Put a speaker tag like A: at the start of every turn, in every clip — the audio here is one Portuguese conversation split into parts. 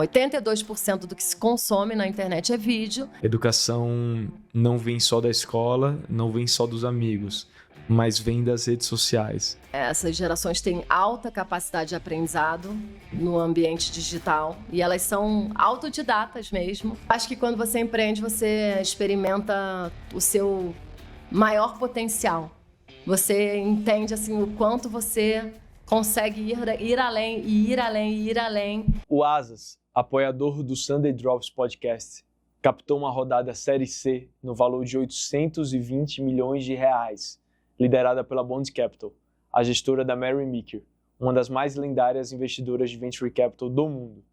A: 82% do que se consome na internet é vídeo.
B: Educação não vem só da escola, não vem só dos amigos, mas vem das redes sociais.
A: Essas gerações têm alta capacidade de aprendizado no ambiente digital e elas são autodidatas mesmo. Acho que quando você empreende, você experimenta o seu maior potencial. Você entende assim, o quanto você consegue ir além.
C: O Asas, apoiador do Sunday Drops Podcast, captou uma rodada Série C no valor de 820 milhões de reais, liderada pela Bond Capital, a gestora da Mary Meeker, uma das mais lendárias investidoras de Venture Capital do mundo.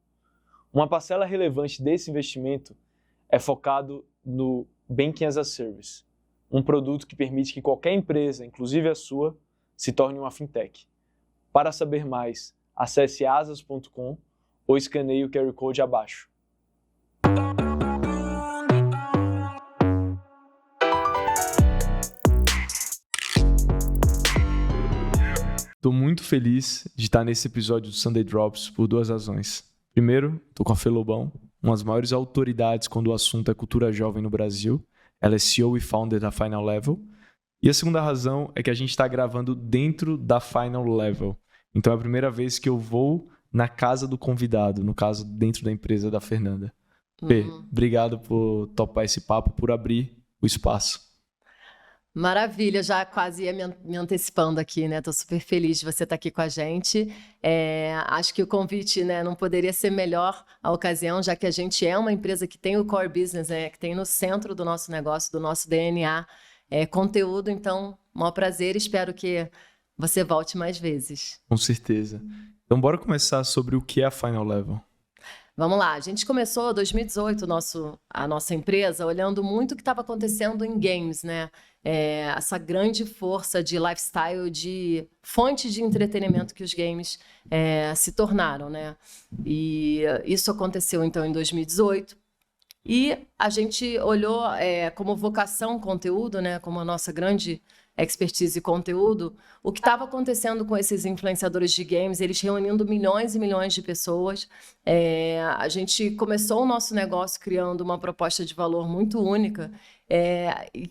C: Uma parcela relevante desse investimento é focado no Banking as a Service, um produto que permite que qualquer empresa, inclusive a sua, se torne uma fintech. Para saber mais, acesse asas.com ou escaneie o QR Code abaixo.
B: Estou muito feliz de estar nesse episódio do Sunday Drops por duas razões. Primeiro, estou com a Fê Lobão, uma das maiores autoridades quando o assunto é cultura jovem no Brasil. Ela é CEO e founder da Final Level. E a segunda razão é que a gente está gravando dentro da Final Level. Então é a primeira vez que eu vou na casa do convidado, no caso, dentro da empresa da Fernanda. Fê, obrigado por topar esse papo, por abrir o espaço.
A: Maravilha, já quase ia me antecipando aqui, né? Tô super feliz de você estar aqui com a gente. Acho que o convite, né, não poderia ser melhor a ocasião, já que a gente é uma empresa que tem o core business, né, que tem no centro do nosso negócio, do nosso DNA, conteúdo. Então, maior prazer, espero que você volte mais vezes.
B: Com certeza. Então, bora começar sobre o que é a Final Level.
A: Vamos lá, a gente começou 2018 a nossa empresa olhando muito o que estava acontecendo em games, né? Essa grande força de lifestyle, de fonte de entretenimento que os games se tornaram, né? E isso aconteceu então em 2018. E a gente olhou como vocação conteúdo, né? Como a nossa grande expertise e conteúdo, o que estava acontecendo com esses influenciadores de games, eles reunindo milhões e milhões de pessoas. A gente começou o nosso negócio criando uma proposta de valor muito única,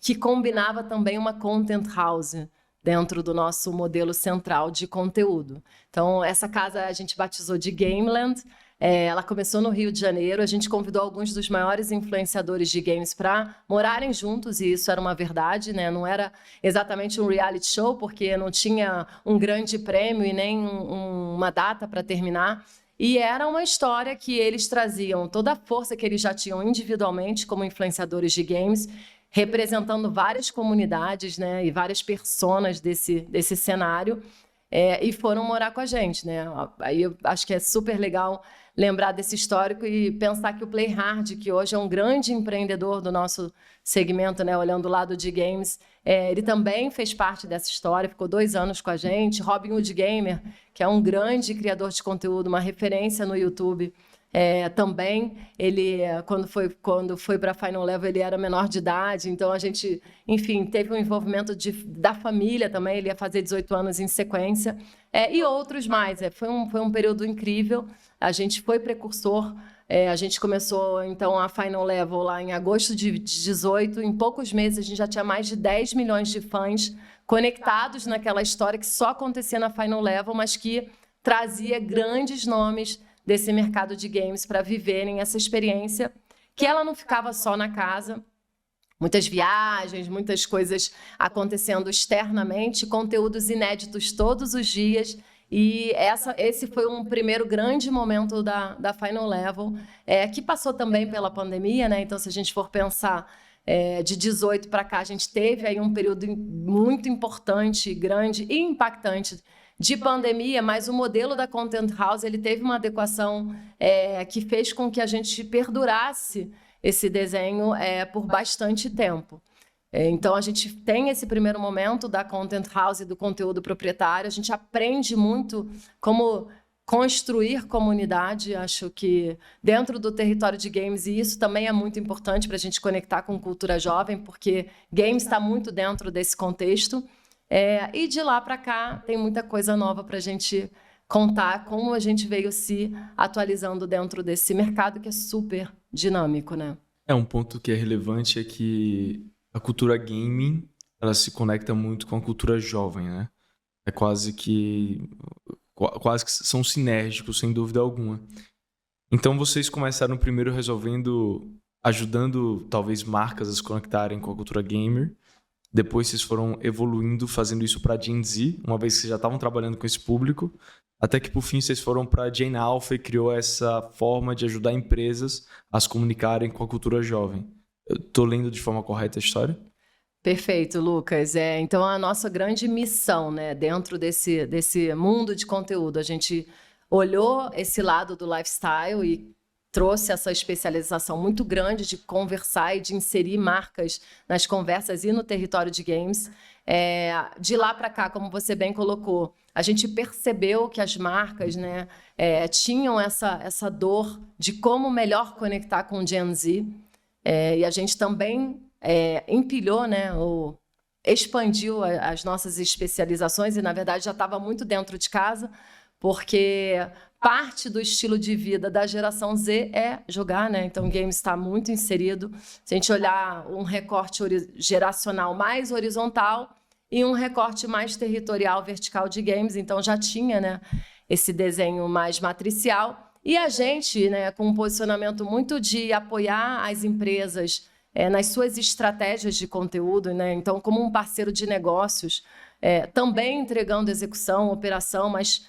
A: que combinava também uma content house dentro do nosso modelo central de conteúdo. Então, essa casa a gente batizou de Gameland. Ela começou no Rio de Janeiro, a gente convidou alguns dos maiores influenciadores de games para morarem juntos, e isso era uma verdade, né? Não era exatamente um reality show, porque não tinha um grande prêmio e nem uma data para terminar. E era uma história que eles traziam toda a força que eles já tinham individualmente como influenciadores de games, representando várias comunidades, né? E várias personas desse cenário, e foram morar com a gente, né? Aí eu acho que é super legal lembrar desse histórico e pensar que o Play Hard, que hoje é um grande empreendedor do nosso segmento, né, olhando o lado de games, ele também fez parte dessa história, ficou 2 anos com a gente. Robin Hood Gamer, que é um grande criador de conteúdo, uma referência no YouTube, também, ele, quando foi para a Final Level, ele era menor de idade, então a gente, enfim, teve um envolvimento da família também, ele ia fazer 18 anos em sequência, e outros mais. Foi um período incrível, a gente foi precursor, a gente começou, então, a Final Level lá em agosto de 18, em poucos meses a gente já tinha mais de 10 milhões de fãs conectados naquela história que só acontecia na Final Level, mas que trazia grandes nomes desse mercado de games para viverem essa experiência, que ela não ficava só na casa, muitas viagens, muitas coisas acontecendo externamente, conteúdos inéditos todos os dias, e esse foi um primeiro grande momento da Final Level, que passou também pela pandemia, né? Então, se a gente for pensar de 18 para cá, a gente teve aí um período muito importante, grande e impactante de pandemia, mas o modelo da Content House ele teve uma adequação que fez com que a gente perdurasse esse desenho por bastante tempo. Então, a gente tem esse primeiro momento da Content House e do conteúdo proprietário, a gente aprende muito como construir comunidade, acho que dentro do território de games, e isso também é muito importante para a gente conectar com cultura jovem, porque games está muito dentro desse contexto. E de lá para cá tem muita coisa nova para a gente contar como a gente veio se atualizando dentro desse mercado que é super dinâmico, né?
B: Um ponto que é relevante é que a cultura gaming, ela se conecta muito com a cultura jovem, né? É quase que são sinérgicos, sem dúvida alguma. Então vocês começaram primeiro ajudando talvez marcas a se conectarem com a cultura gamer. Depois vocês foram evoluindo, fazendo isso para Gen Z, uma vez que vocês já estavam trabalhando com esse público, até que por fim vocês foram para Gen Alpha e criou essa forma de ajudar empresas a se comunicarem com a cultura jovem. Eu tô lendo de forma correta a história?
A: Perfeito, Lucas. Então, a nossa grande missão, né, dentro desse mundo de conteúdo, a gente olhou esse lado do lifestyle e trouxe essa especialização muito grande de conversar e de inserir marcas nas conversas e no território de games. De lá para cá, como você bem colocou, a gente percebeu que as marcas, né, tinham essa dor de como melhor conectar com o Gen Z. E a gente também empilhou, né, ou expandiu as nossas especializações e, na verdade, já estava muito dentro de casa, porque parte do estilo de vida da geração Z é jogar, né? Então, o game está muito inserido. Se a gente olhar um recorte geracional mais horizontal e um recorte mais territorial, vertical de games, então já tinha, né, esse desenho mais matricial. E a gente, né, com um posicionamento muito de apoiar as empresas nas suas estratégias de conteúdo, né? Então, como um parceiro de negócios, também entregando execução, operação, mas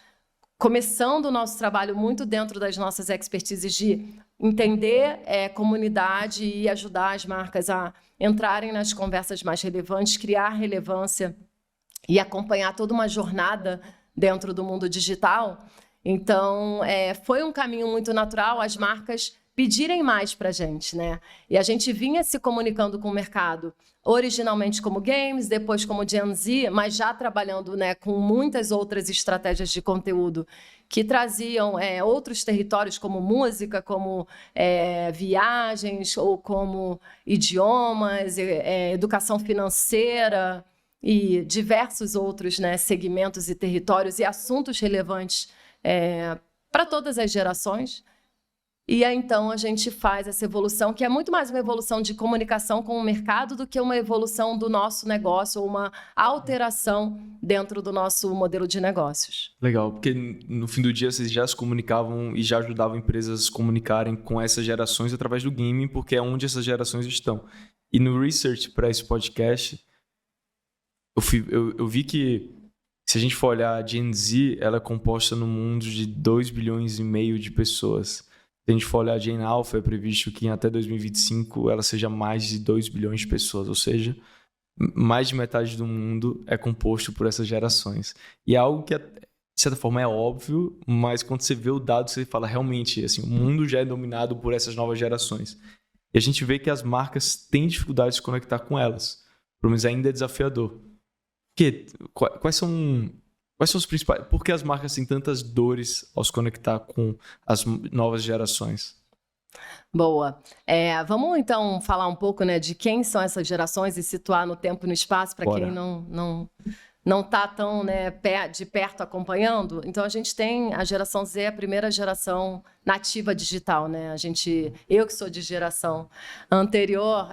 A: começando o nosso trabalho muito dentro das nossas expertises de entender comunidade e ajudar as marcas a entrarem nas conversas mais relevantes, criar relevância e acompanhar toda uma jornada dentro do mundo digital. Então, foi um caminho muito natural as marcas pedirem mais para a gente, né? E a gente vinha se comunicando com o mercado, originalmente como games, depois como Gen Z, mas já trabalhando, né, com muitas outras estratégias de conteúdo que traziam outros territórios, como música, como viagens, ou como idiomas, educação financeira e diversos outros, né, segmentos e territórios e assuntos relevantes para todas as gerações. E aí, então, a gente faz essa evolução, que é muito mais uma evolução de comunicação com o mercado do que uma evolução do nosso negócio ou uma alteração dentro do nosso modelo de negócios.
B: Legal, porque no fim do dia vocês já se comunicavam e já ajudavam empresas a se comunicarem com essas gerações através do gaming, porque é onde essas gerações estão. E no research para esse podcast, eu vi que, se a gente for olhar a Gen Z, ela é composta no mundo de 2,5 bilhões de pessoas. Se a gente for olhar a Gen Alpha, é previsto que até 2025 ela seja mais de 2 bilhões de pessoas, ou seja, mais de metade do mundo é composto por essas gerações. E é algo que, de certa forma, é óbvio, mas quando você vê o dado, você fala, realmente, assim, o mundo já é dominado por essas novas gerações. E a gente vê que as marcas têm dificuldade de se conectar com elas. Pelo menos ainda é desafiador. Quais são os principais... Por que as marcas têm tantas dores ao se conectar com as novas gerações?
A: Boa. Vamos, então, falar um pouco, né, de quem são essas gerações e situar no tempo e no espaço para quem não está tão, né, de perto acompanhando. Então, a gente tem a geração Z, a primeira geração nativa digital, né? Eu que sou de geração anterior,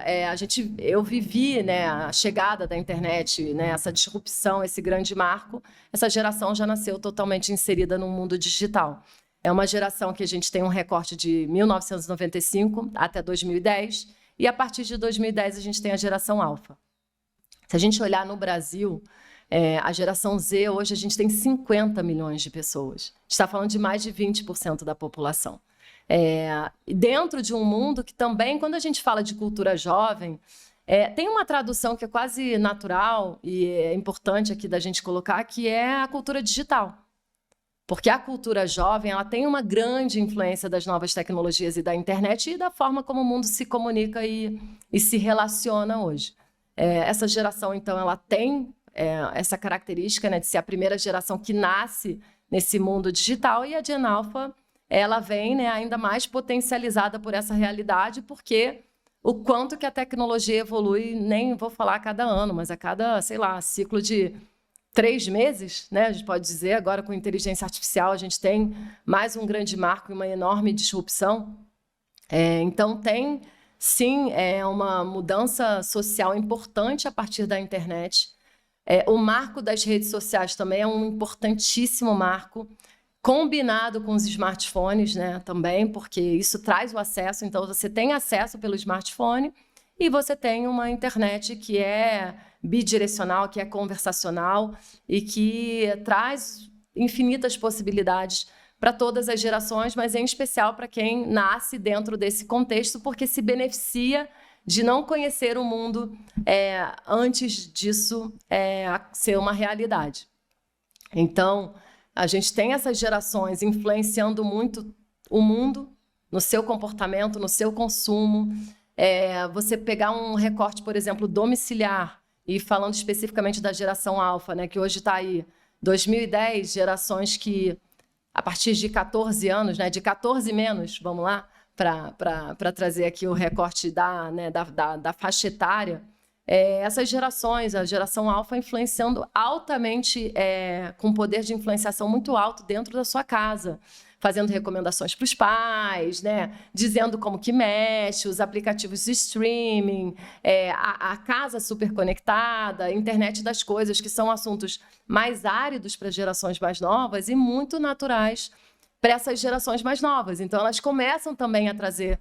A: eu vivi, né, a chegada da internet, né, essa disrupção, esse grande marco. Essa geração já nasceu totalmente inserida no mundo digital. É uma geração que a gente tem um recorte de 1995 até 2010, e a partir de 2010 a gente tem a geração Alpha. Se a gente olhar no Brasil, a geração Z, hoje a gente tem 50 milhões de pessoas. A gente está falando de mais de 20% da população. Dentro de um mundo que também, quando a gente fala de cultura jovem, tem uma tradução que é quase natural e é importante aqui da gente colocar, que é a cultura digital. Porque a cultura jovem, ela tem uma grande influência das novas tecnologias e da internet e da forma como o mundo se comunica e se relaciona hoje. Essa geração, então, ela tem essa característica, né, de ser a primeira geração que nasce nesse mundo digital, e a Gen Alpha, ela vem, né, ainda mais potencializada por essa realidade, porque o quanto que a tecnologia evolui, nem vou falar a cada ano, mas a cada, sei lá, ciclo de 3 meses, né? A gente pode dizer, agora com inteligência artificial, a gente tem mais um grande marco e uma enorme disrupção. Então, tem, sim, uma mudança social importante a partir da internet. O marco das redes sociais também é um importantíssimo marco, combinado com os smartphones, né, também, porque isso traz o acesso. Então, você tem acesso pelo smartphone e você tem uma internet que é bidirecional, que é conversacional e que traz infinitas possibilidades para todas as gerações, mas em especial para quem nasce dentro desse contexto, porque se beneficia de não conhecer o mundo antes disso ser uma realidade. Então, a gente tem essas gerações influenciando muito o mundo no seu comportamento, no seu consumo. Você pegar um recorte, por exemplo, domiciliar, e falando especificamente da geração alfa, né, que hoje está aí, 2010, gerações que, a partir de 14 anos, né, de 14 menos, vamos lá, para trazer aqui o recorte da faixa etária, essas gerações, a geração alfa influenciando altamente, com poder de influenciação muito alto dentro da sua casa, fazendo recomendações para os pais, né? Dizendo como que mexe, os aplicativos de streaming, a casa super conectada, a internet das coisas, que são assuntos mais áridos para gerações mais novas e muito naturais para essas gerações mais novas. Então, elas começam também a trazer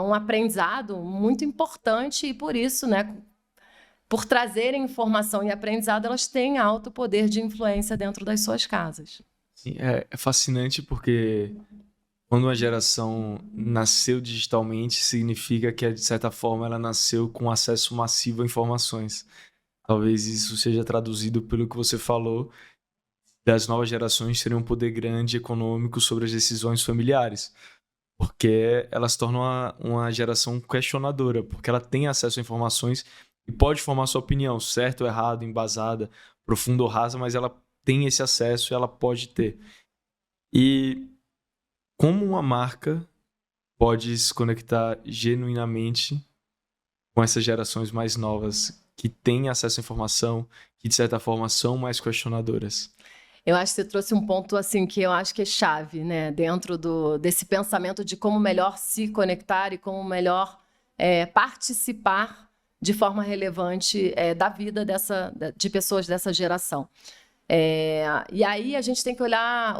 A: um aprendizado muito importante e, por isso, né, por trazerem informação e aprendizado, elas têm alto poder de influência dentro das suas casas.
B: Sim, é fascinante porque quando uma geração nasceu digitalmente, significa que, de certa forma, ela nasceu com acesso massivo a informações. Talvez isso seja traduzido pelo que você falou, das novas gerações terem um poder grande econômico sobre as decisões familiares, porque elas tornam uma geração questionadora, porque ela tem acesso a informações e pode formar sua opinião, certo ou errado, embasada, profunda ou rasa, mas ela tem esse acesso e ela pode ter. E como uma marca pode se conectar genuinamente com essas gerações mais novas que têm acesso à informação, que de certa forma são mais questionadoras?
A: Eu acho que você trouxe um ponto assim que eu acho que é chave, né, dentro desse pensamento de como melhor se conectar e como melhor participar de forma relevante da vida de pessoas dessa geração. E aí a gente tem que olhar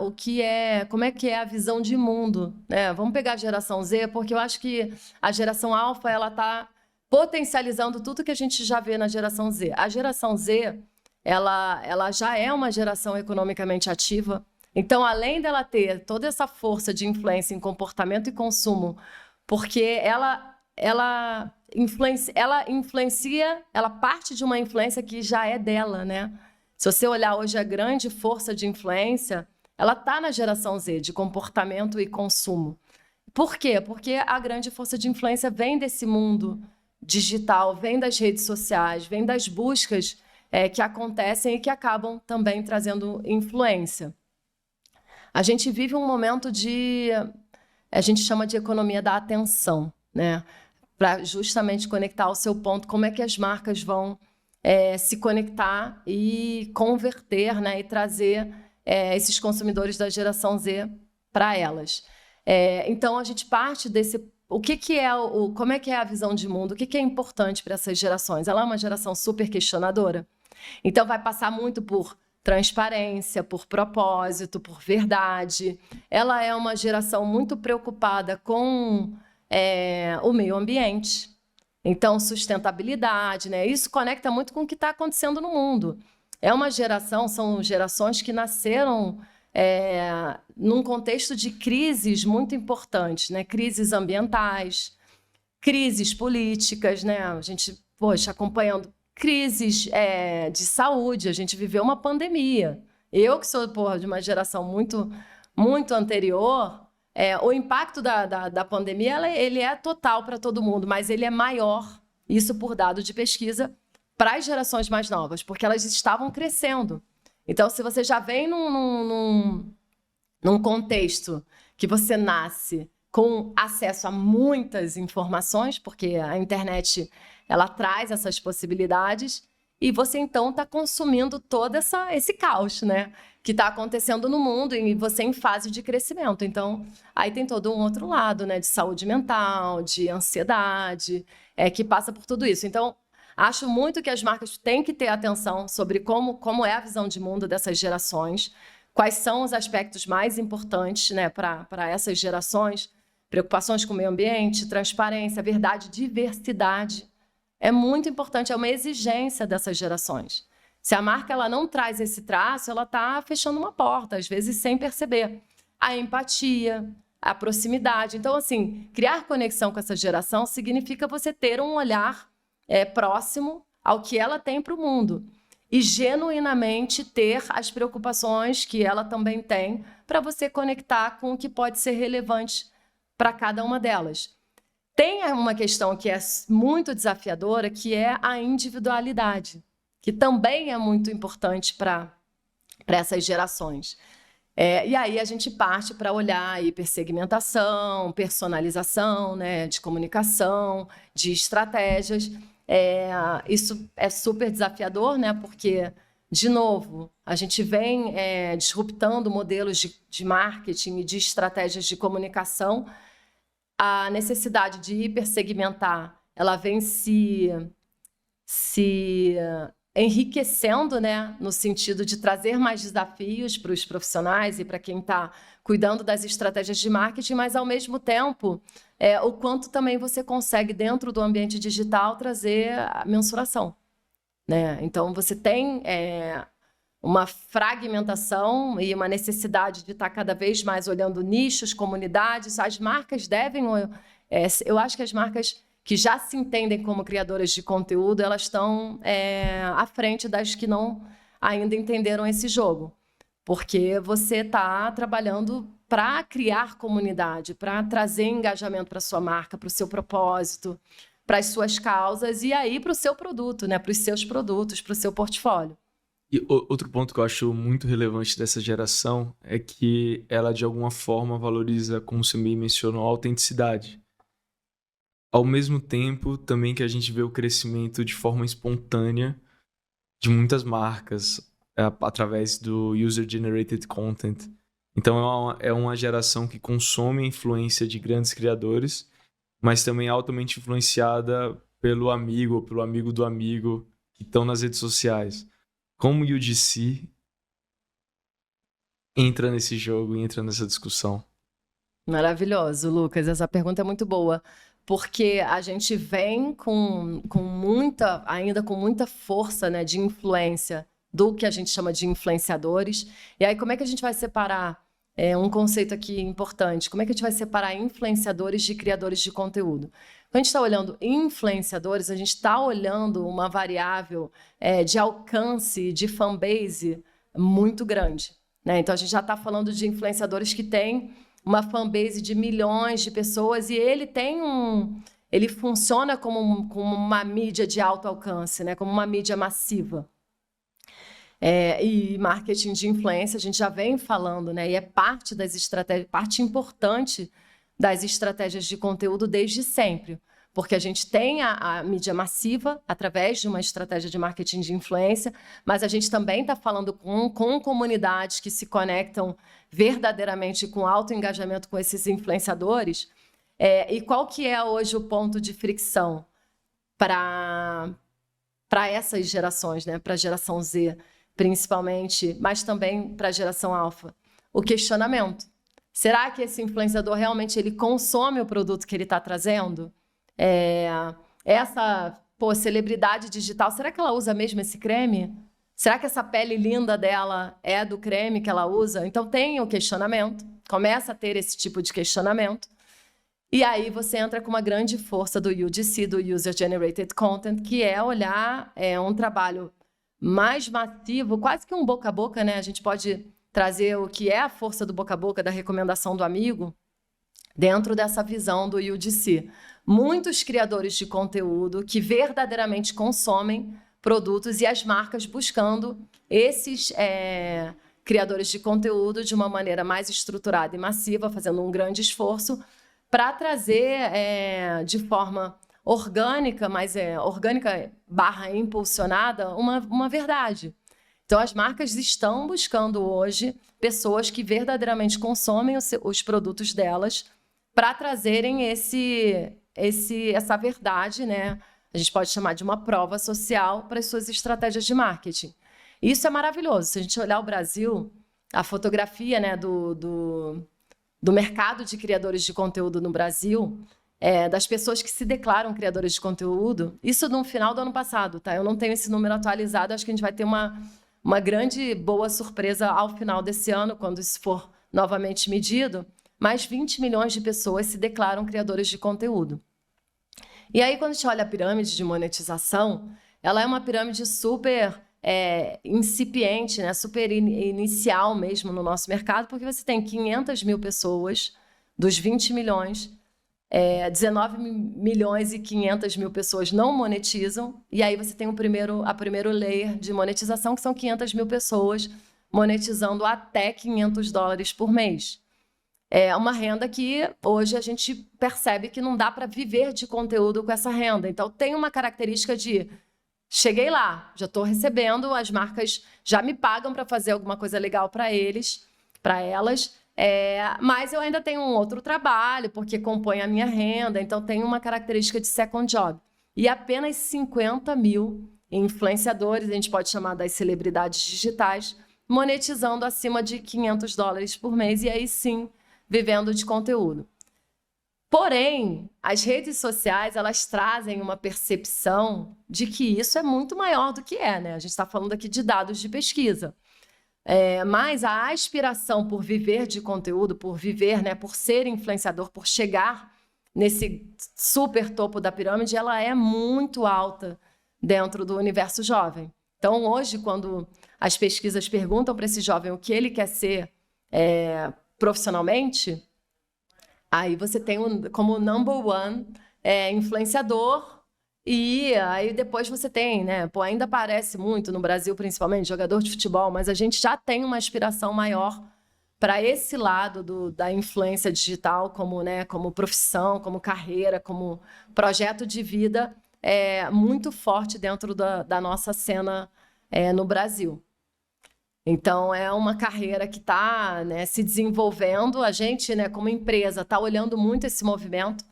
A: como é que é a visão de mundo, né? Vamos pegar a geração Z, porque eu acho que a geração alfa ela está potencializando tudo que a gente já vê na geração Z. A geração Z ela já é uma geração economicamente ativa. Então, além dela ter toda essa força de influência em comportamento e consumo, porque ela influencia, ela parte de uma influência que já é dela, né? Se você olhar hoje a grande força de influência, ela está na geração Z, de comportamento e consumo. Por quê? Porque a grande força de influência vem desse mundo digital, vem das redes sociais, vem das buscas que acontecem e que acabam também trazendo influência. A gente vive um momento a gente chama de economia da atenção, né? Para justamente conectar ao seu ponto, como é que as marcas vão se conectar e converter, né, e trazer esses consumidores da geração Z para elas. Então, a gente parte desse... como é que é a visão de mundo? O que é importante para essas gerações? Ela é uma geração super questionadora. Então, vai passar muito por transparência, por propósito, por verdade. Ela é uma geração muito preocupada com o meio ambiente. Então, sustentabilidade, né? Isso conecta muito com o que está acontecendo no mundo. São gerações que nasceram num contexto de crises muito importantes, né? Crises ambientais, crises políticas, né? A gente, acompanhando crises de saúde, a gente viveu uma pandemia. Eu, que sou de uma geração muito, muito anterior, o impacto da pandemia ele é total para todo mundo, mas ele é maior, isso por dado de pesquisa, para as gerações mais novas, porque elas estavam crescendo. Então, se você já vem num contexto que você nasce com acesso a muitas informações, porque a internet ela traz essas possibilidades, e você então está consumindo todo esse caos, né? Que está acontecendo no mundo e você em fase de crescimento. Então, aí tem todo um outro lado, né? De saúde mental, de ansiedade, que passa por tudo isso. Então, acho muito que as marcas têm que ter atenção sobre como é a visão de mundo dessas gerações, quais são os aspectos mais importantes, né, para essas gerações, preocupações com o meio ambiente, transparência, verdade, diversidade. É muito importante, é uma exigência dessas gerações. Se a marca ela não traz esse traço, ela está fechando uma porta, às vezes sem perceber. A empatia, a proximidade. Então, assim, criar conexão com essa geração significa você ter um olhar próximo ao que ela tem para o mundo e genuinamente ter as preocupações que ela também tem para você conectar com o que pode ser relevante para cada uma delas. Tem uma questão que é muito desafiadora, que é a individualidade, que também é muito importante para essas gerações. E aí a gente parte para olhar a hipersegmentação, personalização, né, de comunicação, de estratégias. Isso é super desafiador, né, porque, de novo, a gente vem disruptando modelos de marketing e de estratégias de comunicação. A necessidade de hipersegmentar, ela vem se enriquecendo, né, no sentido de trazer mais desafios para os profissionais e para quem está cuidando das estratégias de marketing, mas, ao mesmo tempo, o quanto também você consegue, dentro do ambiente digital, trazer a mensuração, né? Então, você tem uma fragmentação e uma necessidade de estar cada vez mais olhando nichos, comunidades. As marcas devem... eu acho que as marcas que já se entendem como criadoras de conteúdo, elas estão à frente das que não ainda entenderam esse jogo. Porque você está trabalhando para criar comunidade, para trazer engajamento para a sua marca, para o seu propósito, para as suas causas e aí para o seu produto, né? Para os seus produtos, para o seu portfólio.
B: E outro ponto que eu acho muito relevante dessa geração é que ela, de alguma forma, valoriza, como você bem mencionou, a autenticidade. Ao mesmo tempo, também que a gente vê o crescimento de forma espontânea de muitas marcas através do User-Generated Content. Então, é uma geração que consome a influência de grandes criadores, mas também é altamente influenciada pelo amigo ou pelo amigo do amigo que estão nas redes sociais. Como o UGC entra nesse jogo e entra nessa discussão?
A: Maravilhoso, Lucas. Essa pergunta é muito boa, porque a gente vem ainda com muita força, né, de influência do que a gente chama de influenciadores. E aí, como é que a gente vai separar um conceito aqui importante? Como é que a gente vai separar influenciadores de criadores de conteúdo? Quando a gente está olhando influenciadores, a gente está olhando uma variável de alcance, de fanbase muito grande, né? Então, a gente já está falando de influenciadores que têm uma fanbase de milhões de pessoas e ele funciona como uma mídia de alto alcance, né? Como uma mídia massiva. E marketing de influência, a gente já vem falando, né? E é parte das estratégias, parte importante das estratégias de conteúdo desde sempre. Porque a gente tem a mídia massiva através de uma estratégia de marketing de influência, mas a gente também está falando com comunidades que se conectam verdadeiramente com alto engajamento com esses influenciadores. E qual que é hoje o ponto de fricção para essas gerações, né? Para a geração Z, principalmente, mas também para a geração alfa? O questionamento. Será que esse influenciador realmente ele consome o produto que ele está trazendo? Essa celebridade digital, será que ela usa mesmo esse creme? Será que essa pele linda dela é do creme que ela usa? Então tem o questionamento, começa a ter esse tipo de questionamento. E aí você entra com uma grande força do UGC, do User Generated Content, que é olhar um trabalho mais massivo, quase que um boca a boca, né? A gente pode trazer o que é a força do boca a boca, da recomendação do amigo, dentro dessa visão do UGC. Muitos criadores de conteúdo que verdadeiramente consomem produtos e as marcas buscando esses criadores de conteúdo de uma maneira mais estruturada e massiva, fazendo um grande esforço para trazer de forma orgânica, mas orgânica / impulsionada, uma verdade. Então, as marcas estão buscando hoje pessoas que verdadeiramente consomem os produtos delas para trazerem essa verdade, né? A gente pode chamar de uma prova social para as suas estratégias de marketing. Isso é maravilhoso. Se a gente olhar o Brasil, a fotografia, né, do mercado de criadores de conteúdo no Brasil, das pessoas que se declaram criadores de conteúdo, isso no final do ano passado, tá? Eu não tenho esse número atualizado, acho que a gente vai ter uma grande boa surpresa ao final desse ano, quando isso for novamente medido, mais 20 milhões de pessoas se declaram criadores de conteúdo. E aí, quando a gente olha a pirâmide de monetização, ela é uma pirâmide super incipiente, né? Super inicial mesmo no nosso mercado, porque você tem 500 mil pessoas dos 20 milhões, 19 milhões e 500 mil pessoas não monetizam, e aí você tem a primeiro layer de monetização, que são 500 mil pessoas monetizando até $500 por mês. É uma renda que hoje a gente percebe que não dá para viver de conteúdo com essa renda. Então, tem uma característica de cheguei lá, já estou recebendo, as marcas já me pagam para fazer alguma coisa legal para elas, mas eu ainda tenho um outro trabalho, porque compõe a minha renda, então tem uma característica de second job. E apenas 50 mil influenciadores, a gente pode chamar das celebridades digitais, monetizando acima de $500 por mês, e aí sim, vivendo de conteúdo. Porém, as redes sociais, elas trazem uma percepção de que isso é muito maior do que né? A gente está falando aqui de dados de pesquisa. Mas a aspiração por viver de conteúdo, por viver, né, por ser influenciador, por chegar nesse super topo da pirâmide, ela é muito alta dentro do universo jovem. Então, hoje, quando as pesquisas perguntam para esse jovem o que ele quer ser profissionalmente, aí você tem como number one influenciador, e aí depois você tem, né? Ainda aparece muito no Brasil, principalmente, jogador de futebol, mas a gente já tem uma aspiração maior para esse lado da influência digital como profissão, como carreira, como projeto de vida muito forte dentro da nossa cena no Brasil. Então, é uma carreira que está, né, se desenvolvendo. A gente, né, como empresa, está olhando muito esse movimento.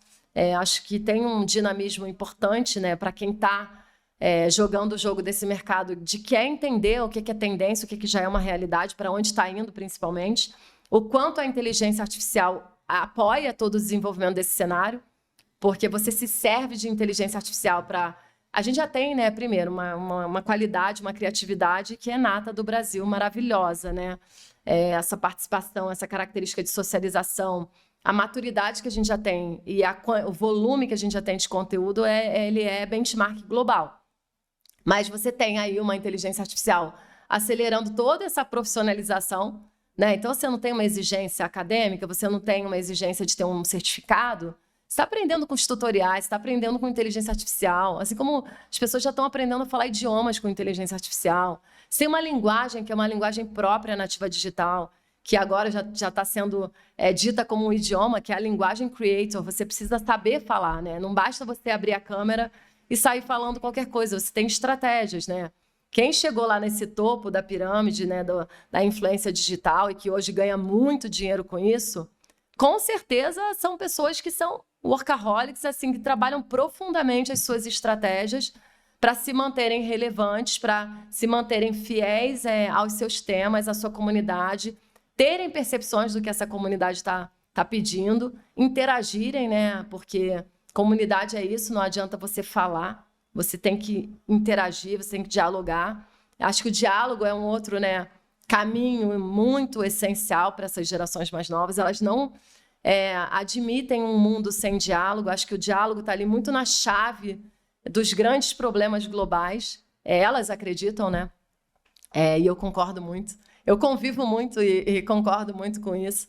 A: Acho que tem um dinamismo importante, né, para quem está jogando o jogo desse mercado, de quer entender o que é tendência, o que já é uma realidade, para onde está indo, principalmente. O quanto a inteligência artificial apoia todo o desenvolvimento desse cenário, porque você se serve de inteligência artificial para... A gente já tem, né, primeiro, uma qualidade, uma criatividade que é nata do Brasil, maravilhosa, né? Essa participação, essa característica de socialização, a maturidade que a gente já tem e o volume que a gente já tem de conteúdo, ele é benchmark global. Mas você tem aí uma inteligência artificial acelerando toda essa profissionalização, né? Então, você não tem uma exigência acadêmica, você não tem uma exigência de ter um certificado. Você está aprendendo com os tutoriais, está aprendendo com inteligência artificial, assim como as pessoas já estão aprendendo a falar idiomas com inteligência artificial. Você tem uma linguagem que é uma linguagem própria nativa digital, que agora já está sendo dita como um idioma, que é a linguagem creator. Você precisa saber falar, né? Não basta você abrir a câmera e sair falando qualquer coisa, você tem estratégias, né? Quem chegou lá nesse topo da pirâmide, né, da influência digital e que hoje ganha muito dinheiro com isso, com certeza são pessoas que são workaholics, assim, que trabalham profundamente as suas estratégias para se manterem relevantes, para se manterem fiéis aos seus temas, à sua comunidade, terem percepções do que essa comunidade está pedindo, interagirem, né? Porque comunidade é isso, não adianta você falar, você tem que interagir, você tem que dialogar. Acho que o diálogo é um outro, né, caminho muito essencial para essas gerações mais novas. Elas não admitem um mundo sem diálogo. Acho que o diálogo está ali muito na chave dos grandes problemas globais. Elas acreditam, né? E eu concordo muito. Eu convivo muito e concordo muito com isso.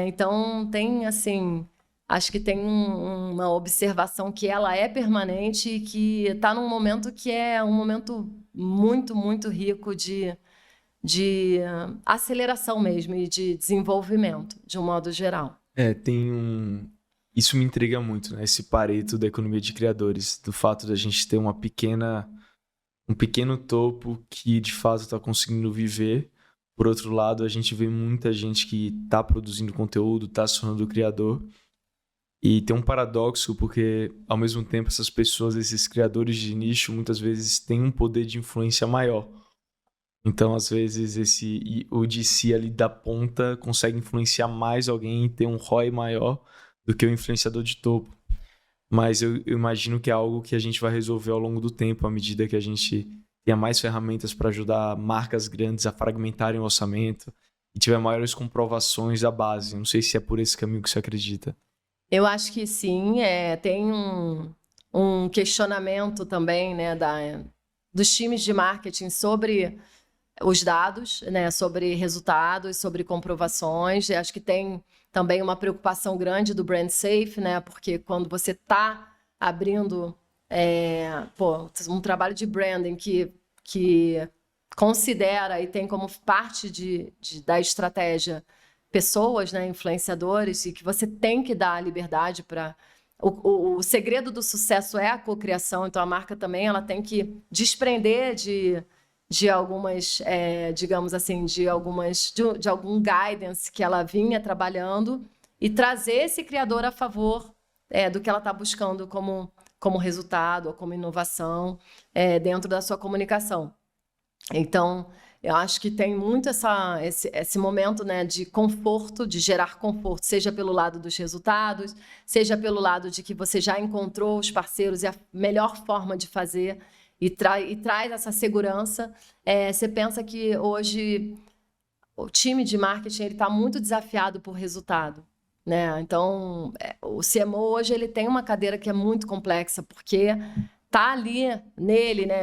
A: Então, tem, assim, acho que tem uma observação que ela é permanente e que está num momento que é um momento muito, muito rico de aceleração mesmo e de desenvolvimento, de um modo geral.
B: Tem um Isso me intriga muito, né? Esse Pareto da economia de criadores, do fato de a gente ter um pequeno topo que de fato está conseguindo viver. Por outro lado, a gente vê muita gente que está produzindo conteúdo, está se tornando criador. E tem um paradoxo, porque ao mesmo tempo essas pessoas, esses criadores de nicho, muitas vezes têm um poder de influência maior. Então, às vezes, o DC ali da ponta consegue influenciar mais alguém e ter um ROI maior do que o influenciador de topo. Mas eu imagino que é algo que a gente vai resolver ao longo do tempo, à medida que a gente tenha mais ferramentas para ajudar marcas grandes a fragmentarem o orçamento e tiver maiores comprovações da base. Não sei se é por esse caminho que você acredita.
A: Eu acho que sim, tem um questionamento também, né, dos times de marketing sobre os dados, né, sobre resultados, sobre comprovações. Eu acho que tem também uma preocupação grande do brand safe, né, porque quando você está abrindo um trabalho de branding que considera e tem como parte da estratégia pessoas, né, influenciadores, e que você tem que dar a liberdade para... O segredo do sucesso é a cocriação, então a marca também ela tem que desprender de algumas, digamos assim, de algum guidance que ela vinha trabalhando e trazer esse criador a favor do que ela está buscando como resultado ou como inovação dentro da sua comunicação. Então, eu acho que tem muito esse momento, né, de conforto, de gerar conforto, seja pelo lado dos resultados, seja pelo lado de que você já encontrou os parceiros e a melhor forma de fazer e traz essa segurança. Você pensa que hoje o time de marketing está muito desafiado por resultado, né? Então, o CMO hoje ele tem uma cadeira que é muito complexa, porque está ali nele, né,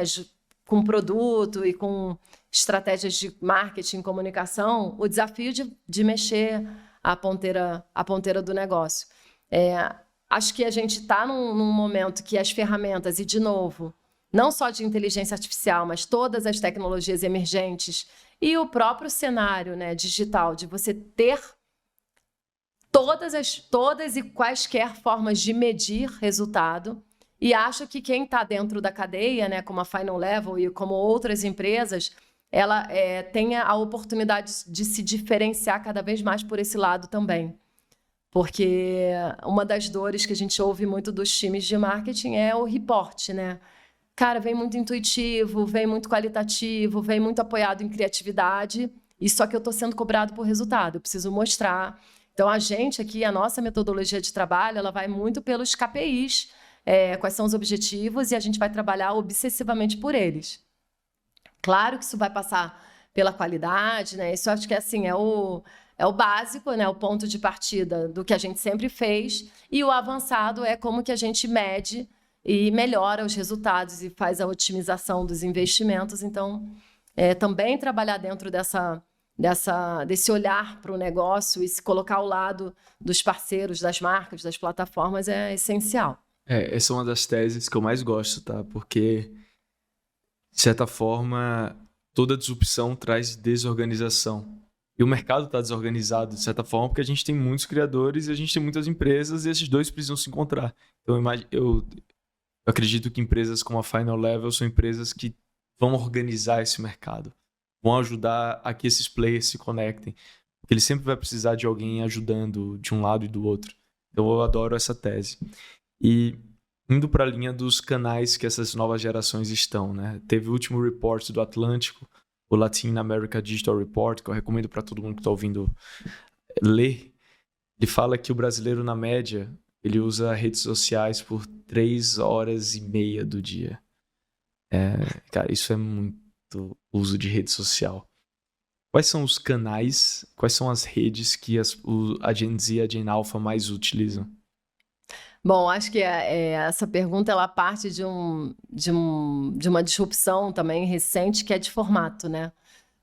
A: com produto e com estratégias de marketing, comunicação, o desafio de mexer a ponteira do negócio. Acho que a gente está num momento que as ferramentas, e de novo, não só de inteligência artificial, mas todas as tecnologias emergentes e o próprio cenário, né, digital, de você ter todas e quaisquer formas de medir resultado. E acho que quem está dentro da cadeia, né, como a Final Level e como outras empresas, ela tenha a oportunidade de se diferenciar cada vez mais por esse lado também. Porque uma das dores que a gente ouve muito dos times de marketing é o report, né? Cara, vem muito intuitivo, vem muito qualitativo, vem muito apoiado em criatividade, e só que eu estou sendo cobrado por resultado, eu preciso mostrar. Então, a gente aqui, a nossa metodologia de trabalho, ela vai muito pelos KPIs, quais são os objetivos, e a gente vai trabalhar obsessivamente por eles. Claro que isso vai passar pela qualidade, né? Isso eu acho que assim, é o básico, né? O ponto de partida do que a gente sempre fez, e o avançado é como que a gente mede e melhora os resultados e faz a otimização dos investimentos. Então, também trabalhar dentro desse olhar para o negócio e se colocar ao lado dos parceiros, das marcas, das plataformas é essencial.
B: Essa é uma das teses que eu mais gosto, tá? Porque, de certa forma, toda disrupção traz desorganização. E o mercado está desorganizado, de certa forma, porque a gente tem muitos criadores e a gente tem muitas empresas e esses dois precisam se encontrar. Então, eu acredito que empresas como a Final Level são empresas que vão organizar esse mercado, vão ajudar a que esses players se conectem, porque ele sempre vai precisar de alguém ajudando de um lado e do outro. Então, eu adoro essa tese. E indo para a linha dos canais que essas novas gerações estão, né? Teve o último report do Atlântico, o Latin America Digital Report, que eu recomendo para todo mundo que está ouvindo ler. Ele fala que o brasileiro, na média, ele usa redes sociais por 3 horas e meia do dia. Cara, isso é muito uso de rede social. Quais são os canais, quais são as redes que a Gen Z e a Gen Alpha mais utilizam?
A: Bom, acho que essa pergunta ela parte de uma disrupção também recente, que é de formato, né?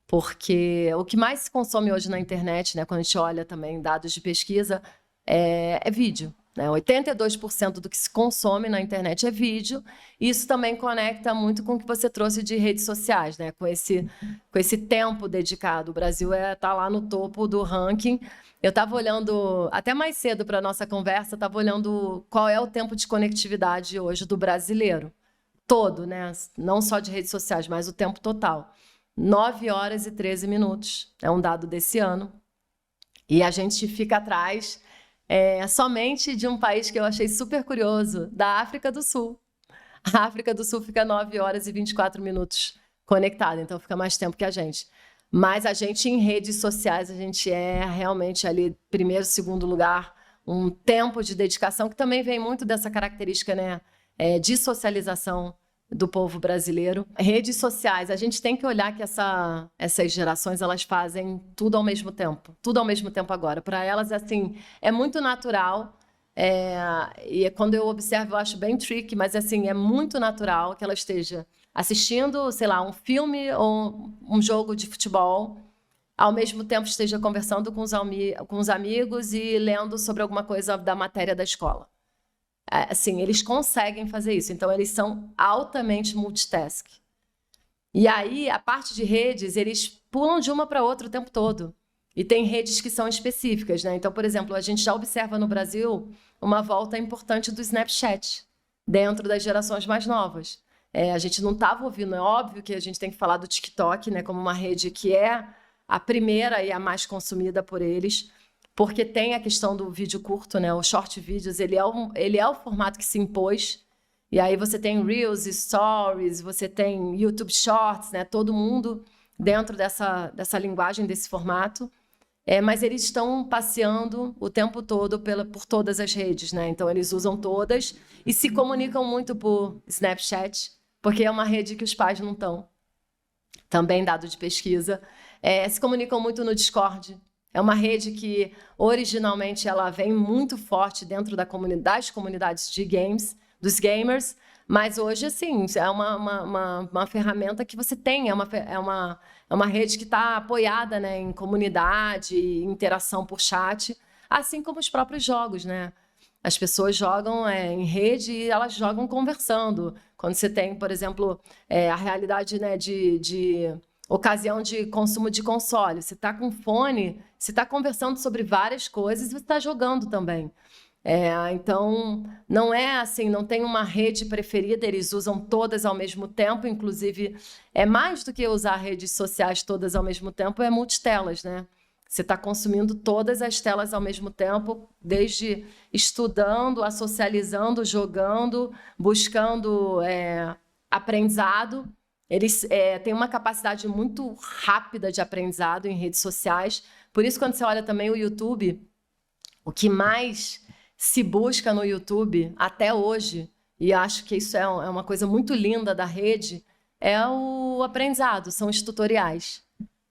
A: Porque o que mais se consome hoje na internet, né, quando a gente olha também dados de pesquisa, é vídeo. né? 82% do que se consome na internet é vídeo. Isso também conecta muito com o que você trouxe de redes sociais, né? Com esse tempo dedicado. O Brasil está lá no topo do ranking. Eu estava olhando, até mais cedo para a nossa conversa, estava olhando qual é o tempo de conectividade hoje do brasileiro. Todo, né? Não só de redes sociais, mas o tempo total. 9 horas e 13 minutos. É um dado desse ano. E a gente fica atrás somente de um país que eu achei super curioso, da África do Sul. A África do Sul fica 9 horas e 24 minutos conectada, então fica mais tempo que a gente. Mas a gente, em redes sociais, a gente é realmente ali primeiro, segundo lugar, um tempo de dedicação que também vem muito dessa característica, né, de socialização do povo brasileiro. Redes sociais, a gente tem que olhar que essas gerações, elas fazem tudo ao mesmo tempo agora. Para elas, assim, é muito natural, e quando eu observo, eu acho bem tricky, mas assim, é muito natural que ela esteja assistindo, sei lá, um filme ou um jogo de futebol, ao mesmo tempo esteja conversando com os amigos e lendo sobre alguma coisa da matéria da escola. Assim, eles conseguem fazer isso, então eles são altamente multitask. E aí, a parte de redes, eles pulam de uma para outra o tempo todo. E tem redes que são específicas, né? Então, por exemplo, a gente já observa no Brasil uma volta importante do Snapchat dentro das gerações mais novas. A gente não estava ouvindo, é óbvio que a gente tem que falar do TikTok, né, como uma rede que é a primeira e a mais consumida por eles, porque tem a questão do vídeo curto, né? O short videos, ele é o formato que se impôs. E aí você tem Reels, Stories, você tem YouTube Shorts, né? Todo mundo dentro dessa linguagem, desse formato. Mas eles estão passeando o tempo todo por todas as redes, né? Então eles usam todas e se comunicam muito por Snapchat, porque é uma rede que os pais não estão. Também dado de pesquisa. Se comunicam muito no Discord. É uma rede que, originalmente, ela vem muito forte dentro das comunidades de games, dos gamers, mas hoje, assim, é uma ferramenta que você tem, é uma rede que está apoiada, né, em comunidade, interação por chat, assim como os próprios jogos, né? As pessoas jogam em rede e elas jogam conversando. Quando você tem, por exemplo, a realidade, né, de ocasião de consumo de console. Você está com fone, você está conversando sobre várias coisas e você está jogando também. Então, não é assim, não tem uma rede preferida, eles usam todas ao mesmo tempo, inclusive, mais do que usar redes sociais todas ao mesmo tempo, é multitelas, né? Você está consumindo todas as telas ao mesmo tempo, desde estudando, a socializando, jogando, buscando aprendizado. Eles têm uma capacidade muito rápida de aprendizado em redes sociais. Por isso, quando você olha também o YouTube, o que mais se busca no YouTube até hoje, e acho que isso é uma coisa muito linda da rede, é o aprendizado, são os tutoriais.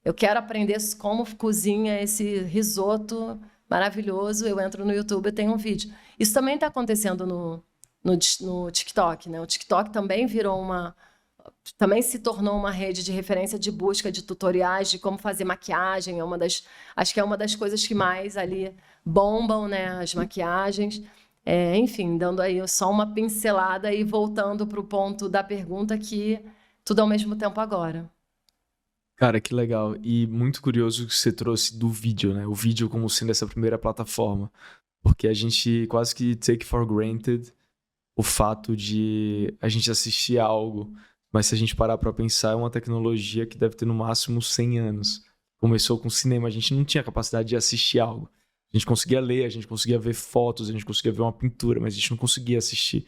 A: Eu quero aprender como cozinha esse risoto maravilhoso, eu entro no YouTube e tenho um vídeo. Isso também está acontecendo no TikTok, né? O TikTok também também se tornou uma rede de referência de busca de tutoriais de como fazer maquiagem. Acho que é uma das coisas que mais ali bombam, né, as maquiagens. Enfim, dando aí só uma pincelada e voltando para o ponto da pergunta que tudo ao mesmo tempo agora.
B: Cara, que legal. E muito curioso que você trouxe do vídeo, né? O vídeo como sendo essa primeira plataforma. Porque a gente quase que take for granted o fato de a gente assistir algo. Mas se a gente parar pra pensar, é uma tecnologia que deve ter no máximo 100 anos. Começou com cinema, a gente não tinha capacidade de assistir algo. A gente conseguia ler, a gente conseguia ver fotos, a gente conseguia ver uma pintura, mas a gente não conseguia assistir.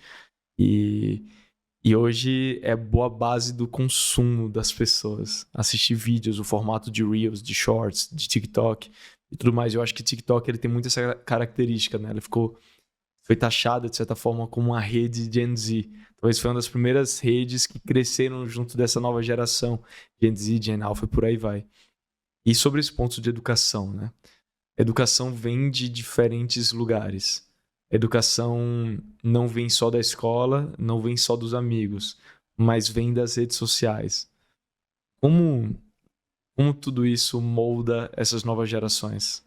B: E hoje é boa base do consumo das pessoas. Assistir vídeos, o formato de Reels, de Shorts, de TikTok e tudo mais. Eu acho que o TikTok ele tem muito essa característica, né? Ele foi taxada, de certa forma, como uma rede Gen Z. Talvez foi uma das primeiras redes que cresceram junto dessa nova geração. Gen Z, Gen Alpha e por aí vai. E sobre esse ponto de educação, né? Educação vem de diferentes lugares. Educação não vem só da escola, não vem só dos amigos, mas vem das redes sociais. Como tudo isso molda essas novas gerações?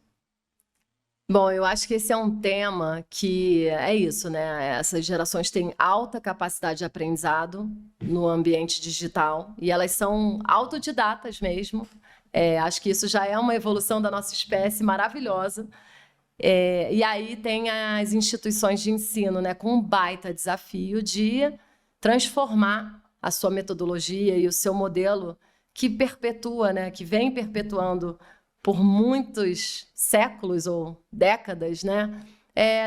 A: Bom, eu acho que esse é um tema que é isso, né? Essas gerações têm alta capacidade de aprendizado no ambiente digital e elas são autodidatas mesmo. Acho que isso já é uma evolução da nossa espécie maravilhosa. E aí tem as instituições de ensino, né, com um baita desafio de transformar a sua metodologia e o seu modelo que perpetua, né, que vem perpetuando por muitos séculos ou décadas, né,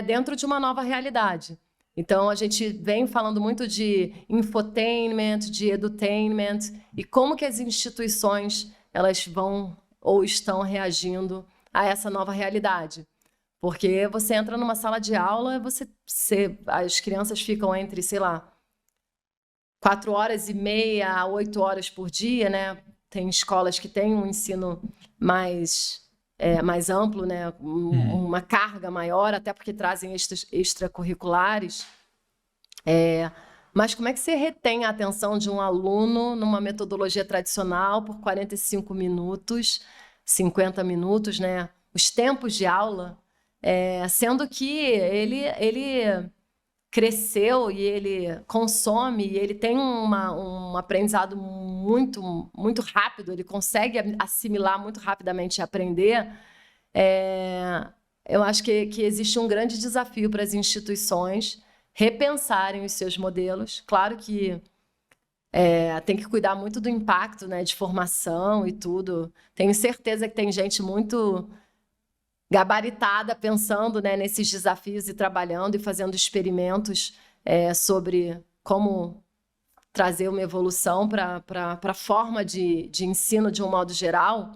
A: dentro de uma nova realidade. Então, a gente vem falando muito de infotainment, de edutainment, e como que as instituições elas vão ou estão reagindo a essa nova realidade. Porque você entra numa sala de aula, as crianças ficam entre, sei lá, 4h30 a 8 horas por dia, né? Tem escolas que têm um ensino mais amplo, né? Uma carga maior, até porque trazem extracurriculares. Mas como é que você retém a atenção de um aluno numa metodologia tradicional por 45 minutos, 50 minutos, né? Os tempos de aula, sendo que ele cresceu e ele consome e ele tem um aprendizado muito, muito rápido, ele consegue assimilar muito rapidamente e aprender. Eu acho que existe um grande desafio para as instituições repensarem os seus modelos. Claro que tem que cuidar muito do impacto, né, de formação e tudo. Tenho certeza que tem gente muito gabaritada pensando, né, nesses desafios e trabalhando e fazendo experimentos sobre como trazer uma evolução para a forma de ensino de um modo geral.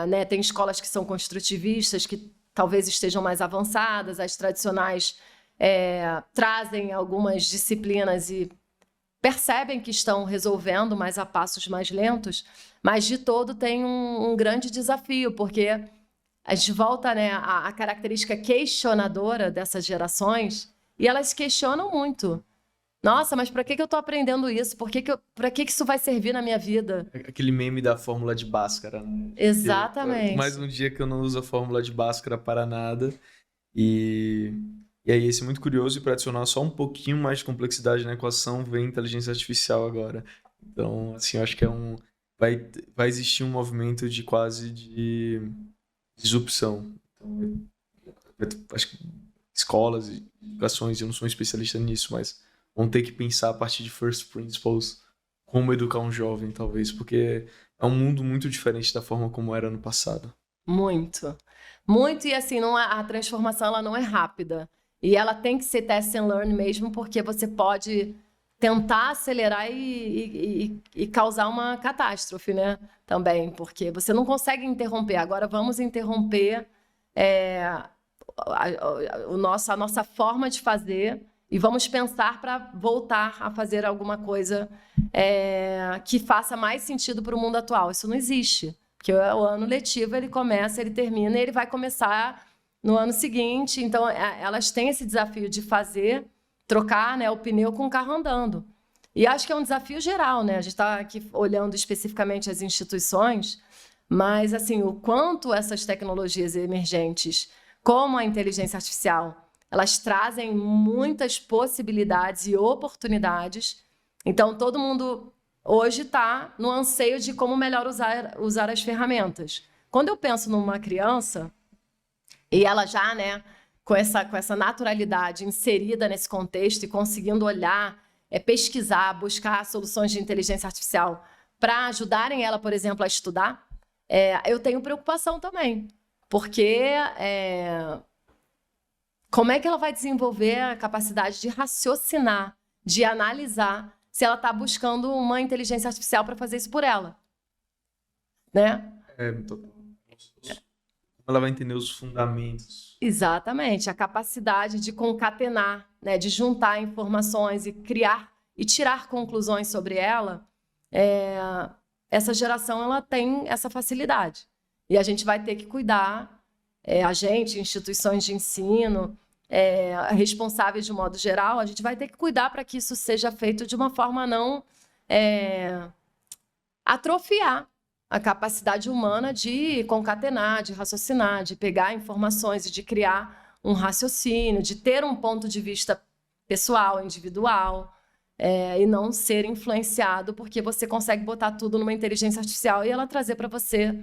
A: Né, tem escolas que são construtivistas, que talvez estejam mais avançadas, as tradicionais trazem algumas disciplinas e percebem que estão resolvendo, mas a passos mais lentos, mas de todo tem um grande desafio, porque a gente volta, né, à característica questionadora dessas gerações, e elas questionam muito. Nossa, mas para que eu estou aprendendo isso? Para que isso vai servir na minha vida?
B: Aquele meme da fórmula de Bhaskara, né?
A: Exatamente.
B: Mais um dia que eu não uso a fórmula de Bhaskara para nada. E aí, esse é muito curioso, e para adicionar só um pouquinho mais de complexidade na equação, vem inteligência artificial agora. Então, assim, eu acho que vai existir um movimento de quase de disrupção. Então, acho que escolas e educações, eu não sou um especialista nisso, mas vão ter que pensar a partir de first principles como educar um jovem, talvez, porque é um mundo muito diferente da forma como era no passado.
A: Muito. Muito, e assim, a transformação ela não é rápida. E ela tem que ser test and learn mesmo, porque você pode tentar acelerar e causar uma catástrofe, né? Também, porque você não consegue interromper. Agora vamos interromper a nossa forma de fazer e vamos pensar para voltar a fazer alguma coisa que faça mais sentido para o mundo atual. Isso não existe. Porque o ano letivo, ele começa, ele termina e ele vai começar no ano seguinte. Então, elas têm esse desafio de trocar, né, o pneu com o carro andando. E acho que é um desafio geral, né? A gente está aqui olhando especificamente as instituições, mas assim, o quanto essas tecnologias emergentes, como a inteligência artificial, elas trazem muitas possibilidades e oportunidades. Então, todo mundo hoje está no anseio de como melhor usar as ferramentas. Quando eu penso numa criança, e ela já, né, com essa naturalidade inserida nesse contexto e conseguindo olhar, pesquisar, buscar soluções de inteligência artificial para ajudarem ela, por exemplo, a estudar, eu tenho preocupação também, porque como é que ela vai desenvolver a capacidade de raciocinar, de analisar, se ela está buscando uma inteligência artificial para fazer isso por ela, né?
B: Ela vai entender os fundamentos.
A: Exatamente, a capacidade de concatenar, né, de juntar informações e criar e tirar conclusões sobre ela. Essa geração ela tem essa facilidade. E a gente vai ter que cuidar, a gente, instituições de ensino, responsáveis de um modo geral, a gente vai ter que cuidar para que isso seja feito de uma forma a não atrofiar a capacidade humana de concatenar, de raciocinar, de pegar informações e de criar um raciocínio, de ter um ponto de vista pessoal, individual, e não ser influenciado, porque você consegue botar tudo numa inteligência artificial e ela trazer para você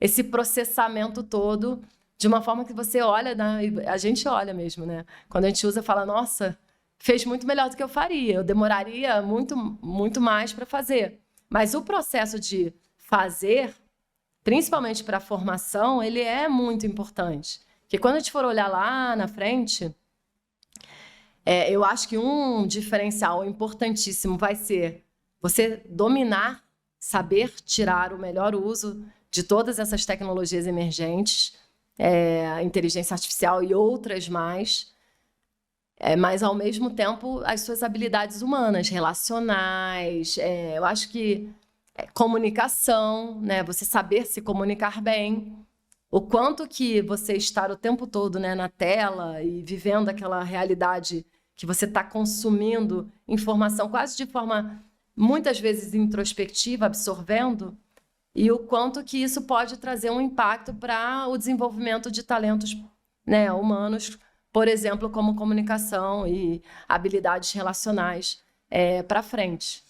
A: esse processamento todo de uma forma que você olha, né? A gente olha mesmo, né? Quando a gente usa, fala, nossa, fez muito melhor do que eu faria, eu demoraria muito, muito mais para fazer. Mas o processo de fazer, principalmente para a formação, ele é muito importante. Porque quando a gente for olhar lá na frente, eu acho que um diferencial importantíssimo vai ser você dominar, saber tirar o melhor uso de todas essas tecnologias emergentes, a inteligência artificial e outras mais, mas, ao mesmo tempo, as suas habilidades humanas, relacionais, eu acho que comunicação, né? Você saber se comunicar bem, o quanto que você estar o tempo todo, né, na tela e vivendo aquela realidade que você está consumindo informação quase de forma, muitas vezes, introspectiva, absorvendo, e o quanto que isso pode trazer um impacto para o desenvolvimento de talentos, né, humanos, por exemplo, como comunicação e habilidades relacionais para frente.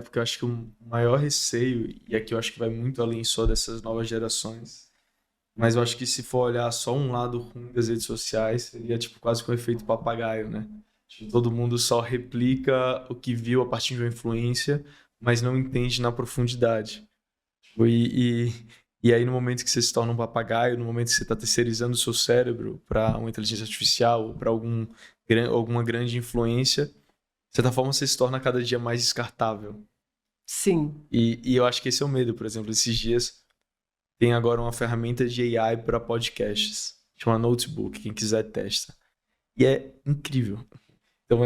B: Porque eu acho que o maior receio, e aqui eu acho que vai muito além só dessas novas gerações, mas eu acho que se for olhar só um lado ruim das redes sociais, seria tipo quase que um efeito papagaio, né? Tipo, todo mundo só replica o que viu a partir de uma influência, mas não entende na profundidade. E aí, no momento que você se torna um papagaio, no momento que você está terceirizando o seu cérebro para uma inteligência artificial ou para alguma grande influência, de certa forma você se torna cada dia mais descartável.
A: Sim.
B: E eu acho que esse é o medo. Por exemplo, esses dias tem agora uma ferramenta de AI para podcasts, chama Notebook, quem quiser testa. E é incrível. Então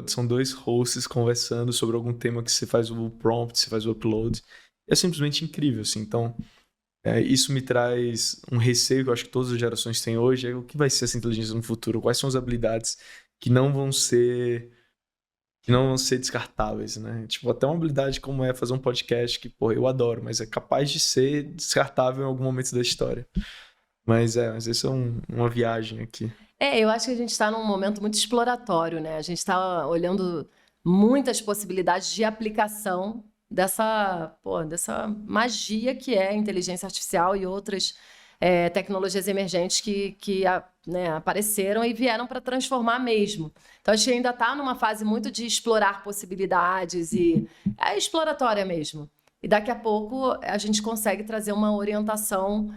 B: são dois hosts conversando sobre algum tema que você faz o prompt, você faz o upload. É simplesmente incrível, assim. Então, isso me traz um receio que eu acho que todas as gerações têm hoje, o que vai ser essa inteligência no futuro? Quais são as habilidades que não vão ser descartáveis, né? Tipo, até uma habilidade como fazer um podcast que, pô, eu adoro, mas é capaz de ser descartável em algum momento da história. Mas isso é uma viagem aqui.
A: Eu acho que a gente está num momento muito exploratório, né? A gente está olhando muitas possibilidades de aplicação dessa magia que é a inteligência artificial e outras tecnologias emergentes que apareceram e vieram para transformar mesmo. Então, a gente ainda está numa fase muito de explorar possibilidades e é exploratória mesmo. E daqui a pouco a gente consegue trazer uma orientação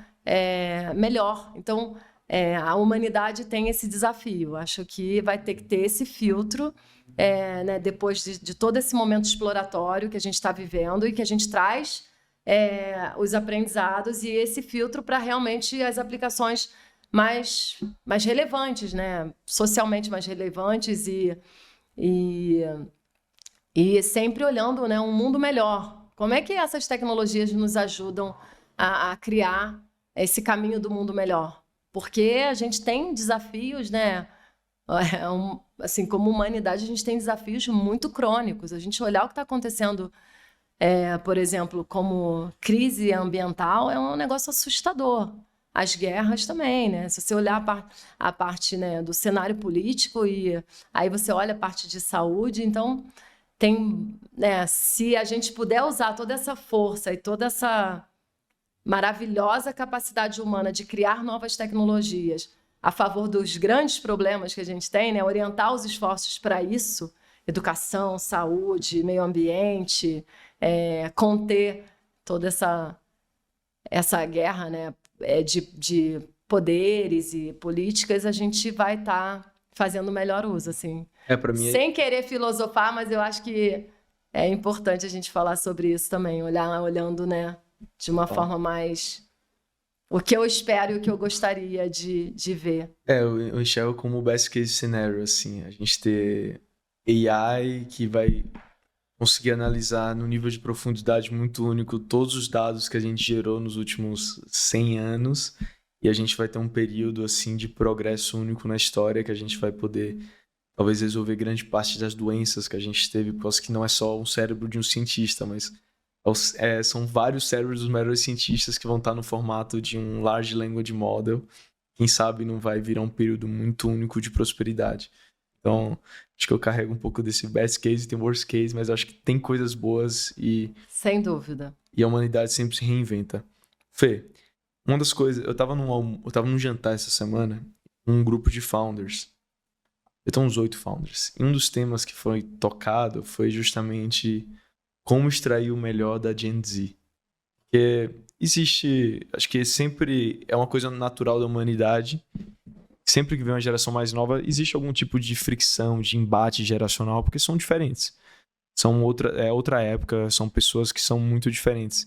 A: melhor. Então, a humanidade tem esse desafio. Acho que vai ter que ter esse filtro né, depois de todo esse momento exploratório que a gente está vivendo e que a gente traz os aprendizados e esse filtro para realmente as aplicações mais relevantes, né? Socialmente mais relevantes e sempre olhando, né, um mundo melhor. Como é que essas tecnologias nos ajudam a criar esse caminho do mundo melhor? Porque a gente tem desafios, né? Assim, como humanidade, a gente tem desafios muito crônicos. A gente olhar o que está acontecendo, por exemplo, como crise ambiental, é um negócio assustador. As guerras também, né? Se você olhar a parte né, do cenário político e aí você olha a parte de saúde, então tem, né, se a gente puder usar toda essa força e toda essa maravilhosa capacidade humana de criar novas tecnologias a favor dos grandes problemas que a gente tem, né? Orientar os esforços para isso, educação, saúde, meio ambiente, conter toda essa guerra, né? De poderes e políticas, a gente vai estar fazendo o melhor uso, assim.
B: Para mim
A: sem querer filosofar, mas eu acho que é importante a gente falar sobre isso também, olhando, né, de uma forma mais... O que eu espero e o que eu gostaria de ver.
B: Eu enxergo como o best case scenario, assim, a gente ter AI que vai conseguir analisar no nível de profundidade muito único todos os dados que a gente gerou nos últimos 100 anos e a gente vai ter um período, assim, de progresso único na história que a gente vai poder, talvez, resolver grande parte das doenças que a gente teve, por causa que não é só um cérebro de um cientista, mas São vários cérebros dos melhores cientistas que vão estar no formato de um Large Language Model. Quem sabe não vai virar um período muito único de prosperidade. Então, acho que eu carrego um pouco desse best case e tem worst case, mas acho que tem coisas boas
A: Sem dúvida.
B: E a humanidade sempre se reinventa. Fê, uma das coisas... Eu tava num jantar essa semana, um grupo de founders. Eu tenho uns 8 founders. E um dos temas que foi tocado foi justamente como extrair o melhor da Gen Z. Porque existe... Acho que sempre é uma coisa natural da humanidade. Sempre que vem uma geração mais nova, existe algum tipo de fricção, de embate geracional, porque são diferentes. É outra época, são pessoas que são muito diferentes.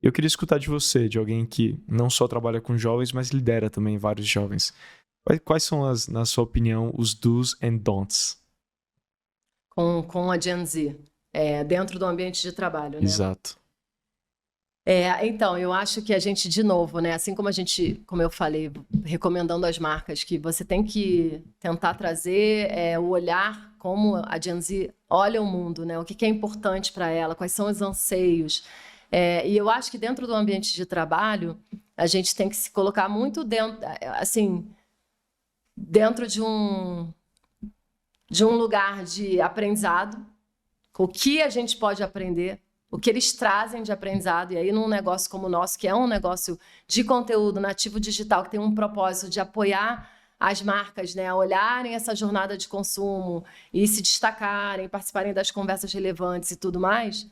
B: Eu queria escutar de você, de alguém que não só trabalha com jovens, mas lidera também vários jovens. Quais são, na sua opinião, os do's and don'ts?
A: Com a Gen Z, dentro do ambiente de trabalho, né?
B: Exato.
A: Então, eu acho que a gente, de novo, né, assim como eu falei, recomendando às marcas, que você tem que tentar trazer o olhar como a Gen Z olha o mundo, né, o que é importante para ela, quais são os anseios. E eu acho que dentro do ambiente de trabalho, a gente tem que se colocar muito dentro de um lugar de aprendizado, o que a gente pode aprender, o que eles trazem de aprendizado, e aí num negócio como o nosso, que é um negócio de conteúdo nativo digital, que tem um propósito de apoiar as marcas, né, a olharem essa jornada de consumo e se destacarem, participarem das conversas relevantes e tudo mais.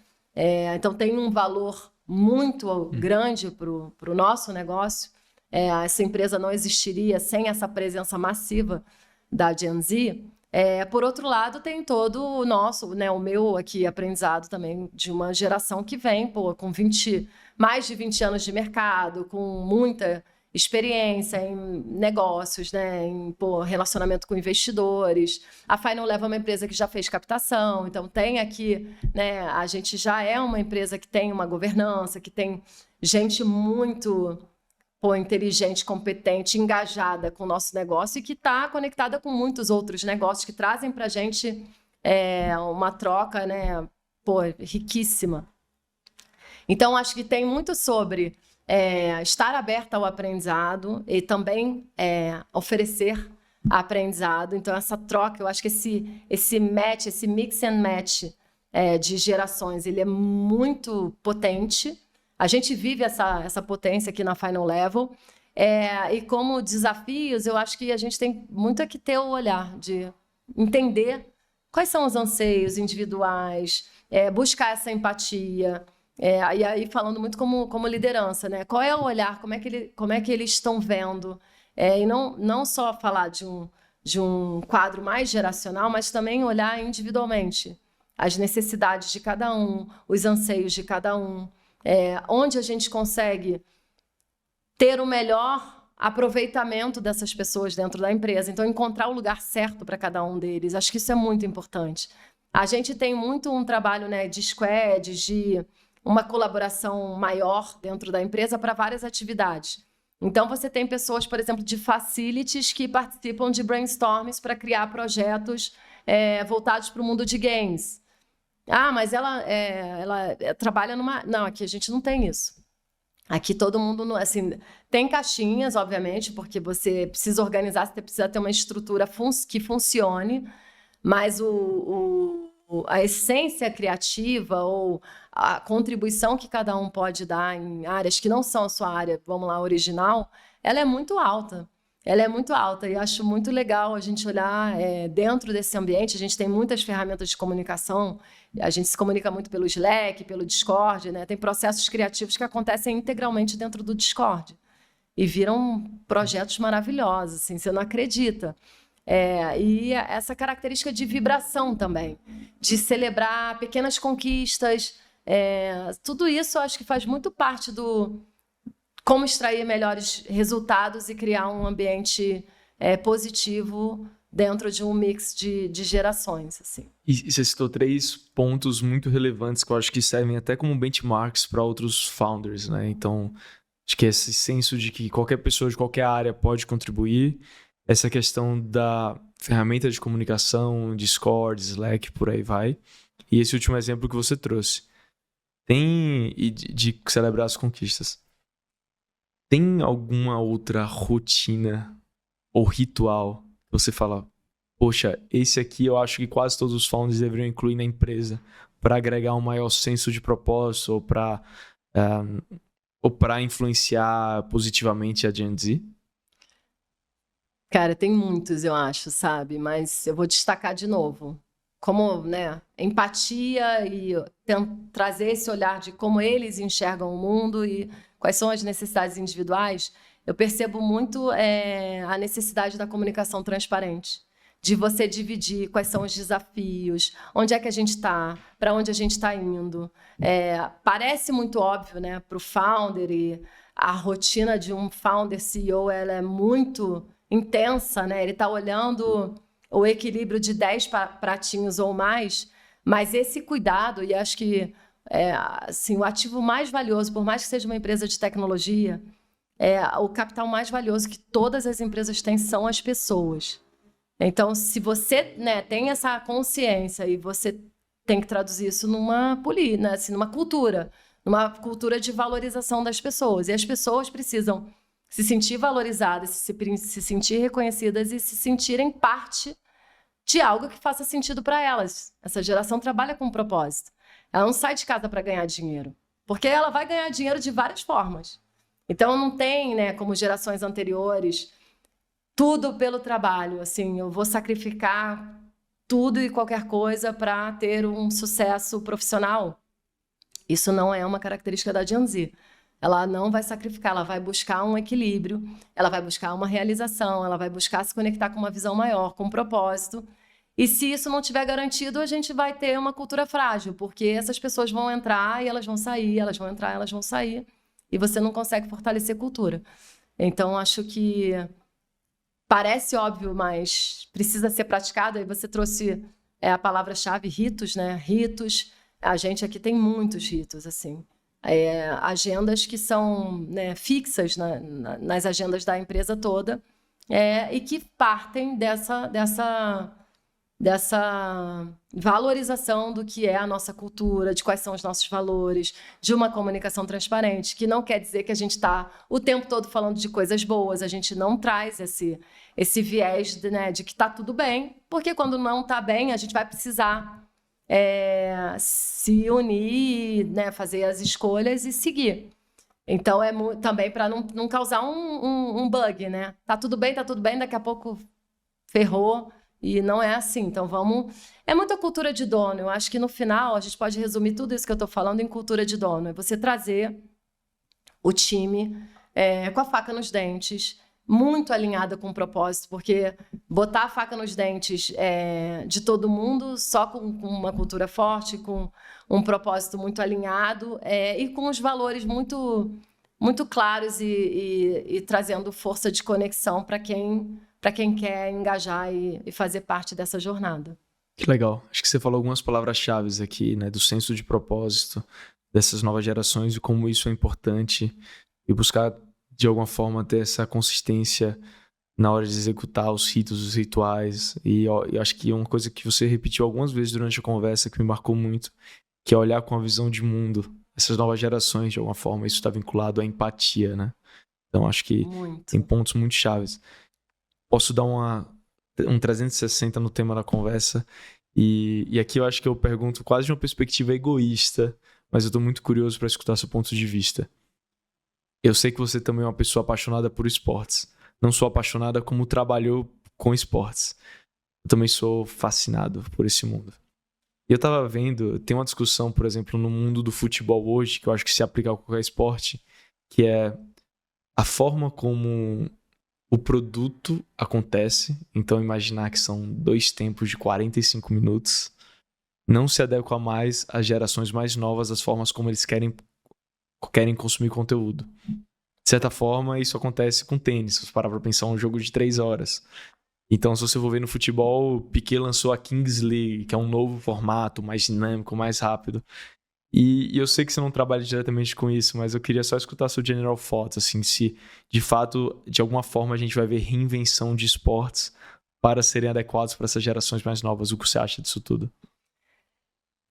A: Então tem um valor muito grande para o nosso negócio. Essa empresa não existiria sem essa presença massiva da Gen Z. Por outro lado, tem todo o nosso, né, o meu aqui aprendizado também de uma geração que vem com mais de 20 anos de mercado, com muita experiência em negócios, né, em relacionamento com investidores. A Final Level é uma empresa que já fez captação, então tem aqui, né, a gente já é uma empresa que tem uma governança, que tem gente muito inteligente, competente, engajada com o nosso negócio e que está conectada com muitos outros negócios que trazem para a gente uma troca, né, riquíssima. Então, acho que tem muito sobre estar aberta ao aprendizado e também oferecer aprendizado. Então, essa troca, eu acho que esse mix and match de gerações, ele é muito potente. A gente vive essa potência aqui na Final Level. E como desafios, eu acho que a gente tem muito que ter o olhar de entender quais são os anseios individuais, buscar essa empatia. E aí falando muito como liderança, né? Qual é o olhar, como é que eles estão vendo? E não só falar de um quadro mais geracional, mas também olhar individualmente as necessidades de cada um, os anseios de cada um. Onde a gente consegue ter o melhor aproveitamento dessas pessoas dentro da empresa. Então, encontrar o lugar certo para cada um deles. Acho que isso é muito importante. A gente tem muito um trabalho, né, de squads, de uma colaboração maior dentro da empresa para várias atividades. Então, você tem pessoas, por exemplo, de facilities que participam de brainstorms para criar projetos voltados para o mundo de games. Mas ela trabalha numa... Não, aqui a gente não tem isso. Aqui todo mundo... Assim, tem caixinhas, obviamente, porque você precisa organizar, você precisa ter uma estrutura que funcione, mas a essência criativa ou a contribuição que cada um pode dar em áreas que não são a sua área, vamos lá, original, ela é muito alta. Ela é muito alta e acho muito legal a gente olhar dentro desse ambiente. A gente tem muitas ferramentas de comunicação, a gente se comunica muito pelo Slack, pelo Discord, né? Tem processos criativos que acontecem integralmente dentro do Discord e viram projetos maravilhosos, assim, você não acredita. E essa característica de vibração também, de celebrar pequenas conquistas, tudo isso eu acho que faz muito parte do como extrair melhores resultados e criar um ambiente positivo dentro de um mix de gerações. Assim.
B: E você citou 3 pontos muito relevantes que eu acho que servem até como benchmarks para outros founders, né? Então, acho que esse senso de que qualquer pessoa de qualquer área pode contribuir, essa questão da ferramenta de comunicação, Discord, Slack, por aí vai, e esse último exemplo que você trouxe. E de celebrar as conquistas. Tem alguma outra rotina ou ritual que você fala, poxa, esse aqui eu acho que quase todos os founders deveriam incluir na empresa para agregar um maior senso de propósito ou para influenciar positivamente a Gen Z?
A: Cara, tem muitos, eu acho, sabe? Mas eu vou destacar de novo. Como, né, empatia e trazer esse olhar de como eles enxergam o mundo e quais são as necessidades individuais, eu percebo muito a necessidade da comunicação transparente, de você dividir quais são os desafios, onde é que a gente está, para onde a gente está indo. Parece muito óbvio, né, para o founder, e a rotina de um founder CEO ela é muito intensa, né? Ele está olhando o equilíbrio de 10 pratinhos ou mais, mas esse cuidado, e acho que assim, o ativo mais valioso, por mais que seja uma empresa de tecnologia, o capital mais valioso que todas as empresas têm são as pessoas. Então, se você, né, tem essa consciência e você tem que traduzir isso numa né, assim, numa cultura de valorização das pessoas. E as pessoas precisam se sentir valorizadas, se sentir reconhecidas e se sentirem parte de algo que faça sentido para elas. Essa geração trabalha com um propósito. Ela não sai de casa para ganhar dinheiro, porque ela vai ganhar dinheiro de várias formas. Então, não tem, né, como gerações anteriores, tudo pelo trabalho. Assim, eu vou sacrificar tudo e qualquer coisa para ter um sucesso profissional. Isso não é uma característica da Gen Z. Ela não vai sacrificar, ela vai buscar um equilíbrio, ela vai buscar uma realização, ela vai buscar se conectar com uma visão maior, com um propósito. E se isso não tiver garantido, a gente vai ter uma cultura frágil, porque essas pessoas vão entrar e elas vão sair, elas vão entrar e elas vão sair, e você não consegue fortalecer cultura. Então, acho que parece óbvio, mas precisa ser praticado. Aí você trouxe a palavra-chave ritos, né? Ritos. A gente aqui tem muitos ritos, assim. Agendas que são, né, fixas nas agendas da empresa toda e que partem dessa valorização do que é a nossa cultura, de quais são os nossos valores, de uma comunicação transparente, que não quer dizer que a gente está o tempo todo falando de coisas boas, a gente não traz esse viés de que está tudo bem, porque quando não está bem, a gente vai precisar se unir, né, fazer as escolhas e seguir. Então, também para não causar um bug, né? Tá tudo bem, daqui a pouco ferrou, e não é assim. Então, é muita cultura de dono. Eu acho que, no final, a gente pode resumir tudo isso que eu estou falando em cultura de dono. É você trazer o time com a faca nos dentes, muito alinhada com o propósito, porque botar a faca nos dentes de todo mundo, só com uma cultura forte, com um propósito muito alinhado e com os valores muito, muito claros e trazendo força de conexão para quem quer engajar e fazer parte dessa jornada.
B: Que legal. Acho que você falou algumas palavras-chave aqui, né, do senso de propósito dessas novas gerações e como isso é importante e buscar de alguma forma ter essa consistência na hora de executar os ritos, os rituais. E eu acho que uma coisa que você repetiu algumas vezes durante a conversa que me marcou muito, que é olhar com a visão de mundo. Essas novas gerações, de alguma forma, isso está vinculado à empatia, né? Então, acho que tem pontos muito chaves. Posso dar um 360 no tema da conversa. E aqui eu acho que eu pergunto quase de uma perspectiva egoísta, mas eu estou muito curioso para escutar seu ponto de vista. Eu sei que você também é uma pessoa apaixonada por esportes. Não sou apaixonada como trabalhou com esportes. Eu também sou fascinado por esse mundo. E eu tava vendo, tem uma discussão, por exemplo, no mundo do futebol hoje, que eu acho que se aplica a qualquer esporte, que é a forma como o produto acontece. Então, imaginar que são 2 tempos de 45 minutos não se adequa mais às gerações mais novas, das formas como eles querem consumir conteúdo. De certa forma, isso acontece com tênis. Se você parar pra pensar, um jogo de 3 horas. Então, se você for ver no futebol, o Piquet lançou a Kings League, que é um novo formato, mais dinâmico, mais rápido. E eu sei que você não trabalha diretamente com isso, mas eu queria só escutar seu general thoughts, assim, se de fato, de alguma forma, a gente vai ver reinvenção de esportes para serem adequados para essas gerações mais novas. O que você acha disso tudo?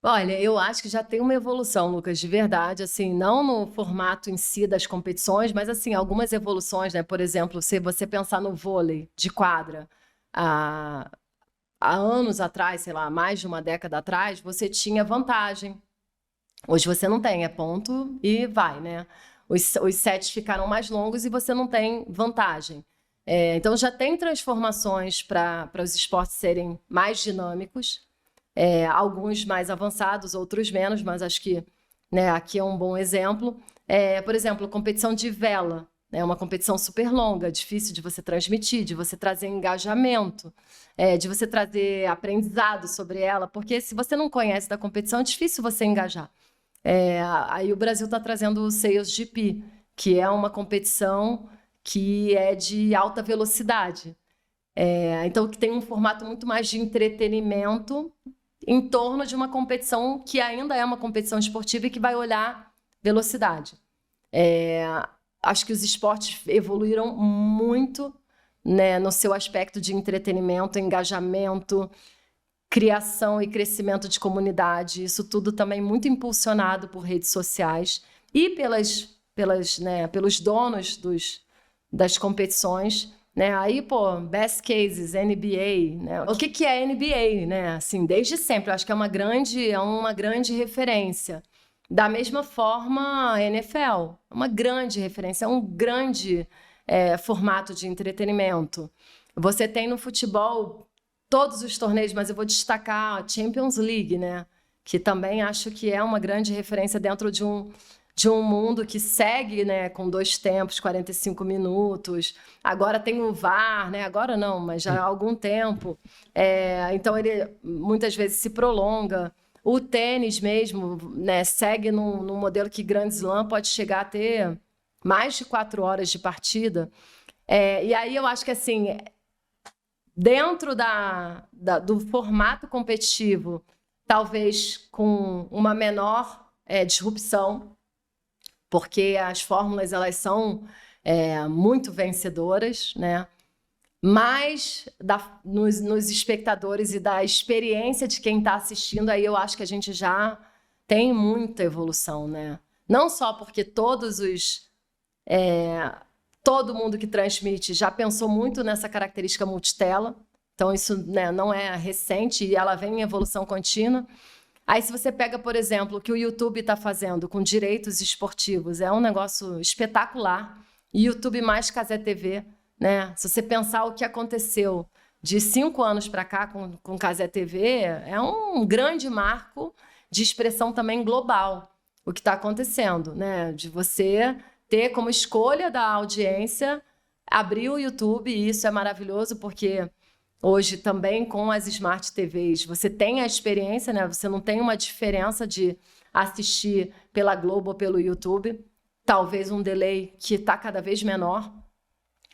A: Olha, eu acho que já tem uma evolução, Lucas, de verdade, assim, não no formato em si das competições, mas assim, algumas evoluções, né? Por exemplo, se você pensar no vôlei de quadra, há, há anos atrás, sei lá, mais de uma década atrás, você tinha vantagem. Hoje você não tem, é ponto e vai, né? Os sets ficaram mais longos e você não tem vantagem. Então já tem transformações para os esportes serem mais dinâmicos, alguns mais avançados, outros menos, mas acho que, né, aqui é um bom exemplo. Por exemplo, competição de vela. É uma competição super longa, difícil de você transmitir, de você trazer engajamento, de você trazer aprendizado sobre ela, porque se você não conhece da competição, é difícil você engajar. Aí o Brasil está trazendo o Sales GP, que é uma competição que é de alta velocidade. Então, que tem um formato muito mais de entretenimento em torno de uma competição que ainda é uma competição esportiva e que vai olhar velocidade. Acho que os esportes evoluíram muito, né, no seu aspecto de entretenimento, engajamento, criação e crescimento de comunidade, isso tudo também muito impulsionado por redes sociais e pelos donos das competições, né? Aí, pô, best cases, NBA, né? O que é NBA, né? Assim, desde sempre, eu acho que é uma grande referência. Da mesma forma, a NFL, é uma grande referência, é um grande formato de entretenimento. Você tem no futebol todos os torneios, mas eu vou destacar a Champions League, né? Que também acho que é uma grande referência dentro de um mundo que segue, né, com 2 tempos, 45 minutos. Agora tem o VAR, né? Agora não, mas já há algum tempo. Então ele muitas vezes se prolonga. O tênis mesmo, né, segue num modelo que Grand Slam pode chegar a ter mais de 4 horas de partida. E aí eu acho que assim, dentro do formato competitivo, talvez com uma menor disrupção, porque as fórmulas elas são muito vencedoras, né? Mas nos espectadores e da experiência de quem está assistindo, aí eu acho que a gente já tem muita evolução, né? Não só porque todo mundo que transmite já pensou muito nessa característica multitela, então isso, né, não é recente e ela vem em evolução contínua. Aí se você pega, por exemplo, o que o YouTube está fazendo com direitos esportivos, é um negócio espetacular. YouTube mais Cazé TV, né? Se você pensar o que aconteceu de 5 anos para cá com Cazé TV, é um grande marco de expressão também global, o que está acontecendo, né? De você ter como escolha da audiência abrir o YouTube, e isso é maravilhoso porque hoje também com as Smart TVs você tem a experiência, né? Você não tem uma diferença de assistir pela Globo ou pelo YouTube, talvez um delay que está cada vez menor,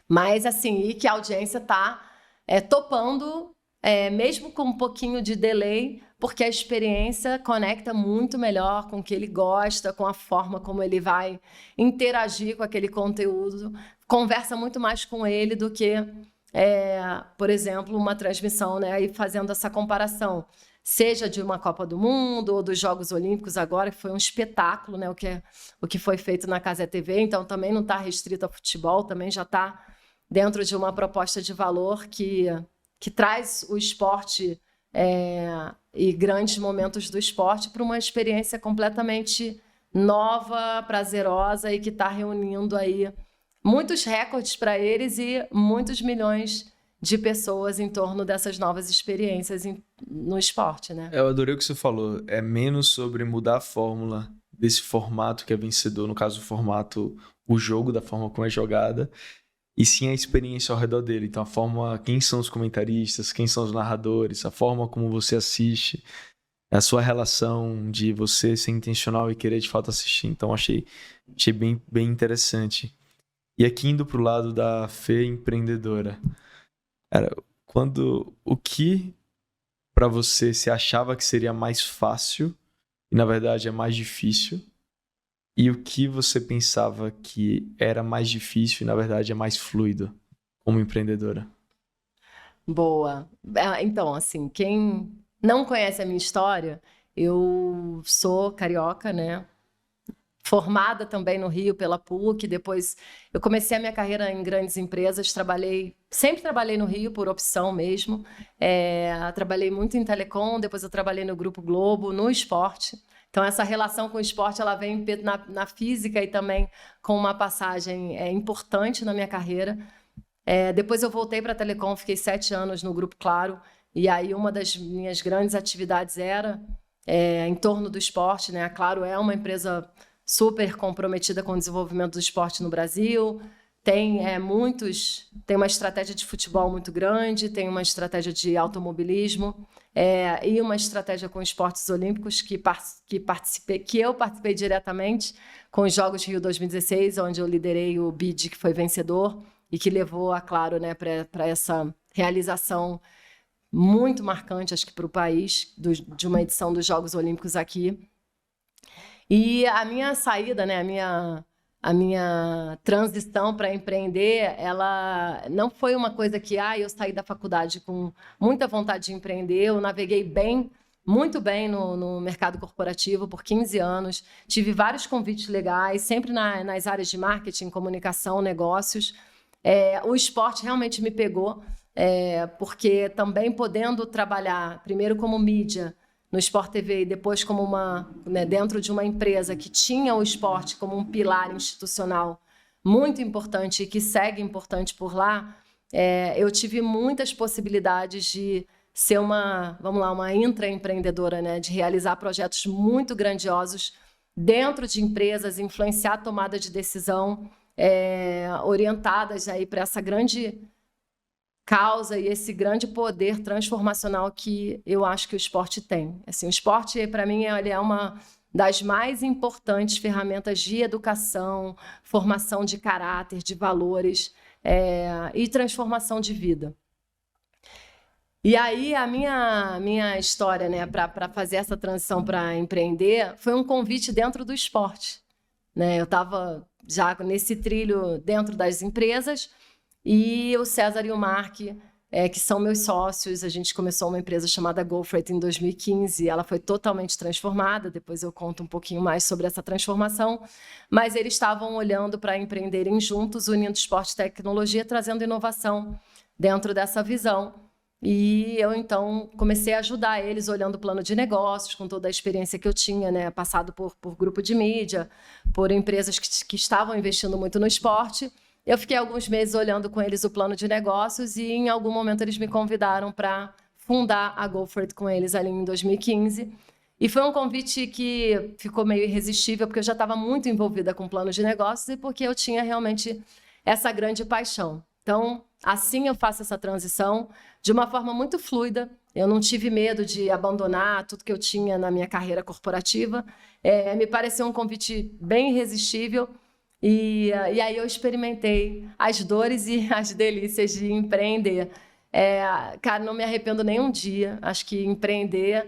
A: mas assim, e que a audiência está topando, mesmo com um pouquinho de delay, porque a experiência conecta muito melhor com o que ele gosta, com a forma como ele vai interagir com aquele conteúdo, conversa muito mais com ele do que, por exemplo, uma transmissão, né? E fazendo essa comparação, seja de uma Copa do Mundo ou dos Jogos Olímpicos agora, que foi um espetáculo, né? O que foi feito na Cazé TV, então também não está restrito a futebol, também já está dentro de uma proposta de valor que traz o esporte e grandes momentos do esporte para uma experiência completamente nova, prazerosa e que está reunindo aí muitos recordes para eles e muitos milhões de pessoas em torno dessas novas experiências no esporte, né?
B: Eu adorei o que você falou. É menos sobre mudar a fórmula desse formato que é vencedor, no caso o jogo, da forma como é jogada, e sim a experiência ao redor dele. Então a forma, quem são os comentaristas, quem são os narradores, a forma como você assiste, a sua relação de você ser intencional e querer de fato assistir. Então achei bem, bem interessante. E aqui indo pro lado da Fê empreendedora, o que para você se achava que seria mais fácil e na verdade é mais difícil, e o que você pensava que era mais difícil e na verdade é mais fluido como empreendedora?
A: Boa. Então, assim, quem não conhece a minha história, Eu sou carioca, né? Formada também no Rio pela PUC, depois eu comecei a minha carreira em grandes empresas, sempre trabalhei no Rio por opção mesmo, trabalhei muito em telecom, depois eu trabalhei no Grupo Globo, no esporte, então essa relação com o esporte ela vem na física e também com uma passagem importante na minha carreira. Depois eu voltei para a telecom, fiquei 7 anos no Grupo Claro, e aí uma das minhas grandes atividades era em torno do esporte, né? A Claro é uma empresa super comprometida com o desenvolvimento do esporte no Brasil, tem uma estratégia de futebol muito grande, tem uma estratégia de automobilismo e uma estratégia com esportes olímpicos que eu participei diretamente com os Jogos Rio 2016, onde eu liderei o BID, que foi vencedor e que levou a Claro, né, para essa realização muito marcante, acho que para o país, de uma edição dos Jogos Olímpicos aqui. E a minha saída, né, a minha transição para empreender, ela não foi uma coisa que eu saí da faculdade com muita vontade de empreender. Eu naveguei muito bem no mercado corporativo por 15 anos. Tive vários convites legais, sempre nas áreas de marketing, comunicação, negócios. O esporte realmente me pegou, porque também podendo trabalhar primeiro como mídia, no Sport TV e depois como dentro de uma empresa que tinha o esporte como um pilar institucional muito importante e que segue importante por lá, eu tive muitas possibilidades de ser uma intraempreendedora, né? De realizar projetos muito grandiosos dentro de empresas, influenciar a tomada de decisão orientadas aí para essa grande causa e esse grande poder transformacional que eu acho que o esporte tem. Assim, o esporte, para mim, ele é uma das mais importantes ferramentas de educação, formação de caráter, de valores e transformação de vida. E aí, a minha história, né, para fazer essa transição para empreender, foi um convite dentro do esporte, né? Eu estava já nesse trilho dentro das empresas, e o César e o Mark, que são meus sócios, a gente começou uma empresa chamada GoFreight em 2015, ela foi totalmente transformada, depois eu conto um pouquinho mais sobre essa transformação, mas eles estavam olhando para empreenderem juntos, unindo esporte e tecnologia, trazendo inovação dentro dessa visão. E eu, então, comecei a ajudar eles, olhando o plano de negócios, com toda a experiência que eu tinha, né, passado por grupo de mídia, por empresas que estavam investindo muito no esporte. Eu fiquei alguns meses olhando com eles o plano de negócios e, em algum momento, eles me convidaram para fundar a GoFreight com eles ali em 2015. E foi um convite que ficou meio irresistível, porque eu já estava muito envolvida com plano de negócios e porque eu tinha realmente essa grande paixão. Então, assim eu faço essa transição de uma forma muito fluida. Eu não tive medo de abandonar tudo que eu tinha na minha carreira corporativa. Me pareceu um convite bem irresistível. E aí eu experimentei as dores e as delícias de empreender. Cara, não me arrependo nem um dia. Acho que empreender,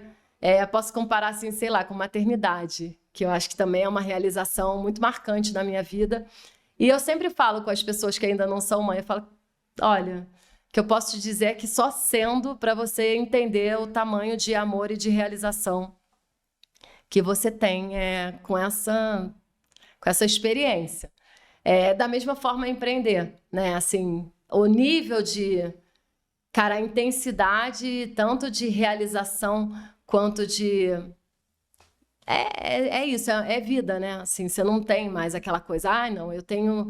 A: posso comparar, assim, sei lá, com maternidade, que eu acho que também é uma realização muito marcante na minha vida. E eu sempre falo com as pessoas que ainda não são mãe, eu falo, olha, o que eu posso te dizer é que só sendo para você entender o tamanho de amor e de realização que você tem com essa experiência. Da mesma forma, empreender, né? Assim, o nível de, a intensidade, tanto de realização quanto de... isso, é vida, né? Assim, você não tem mais aquela coisa, não, eu tenho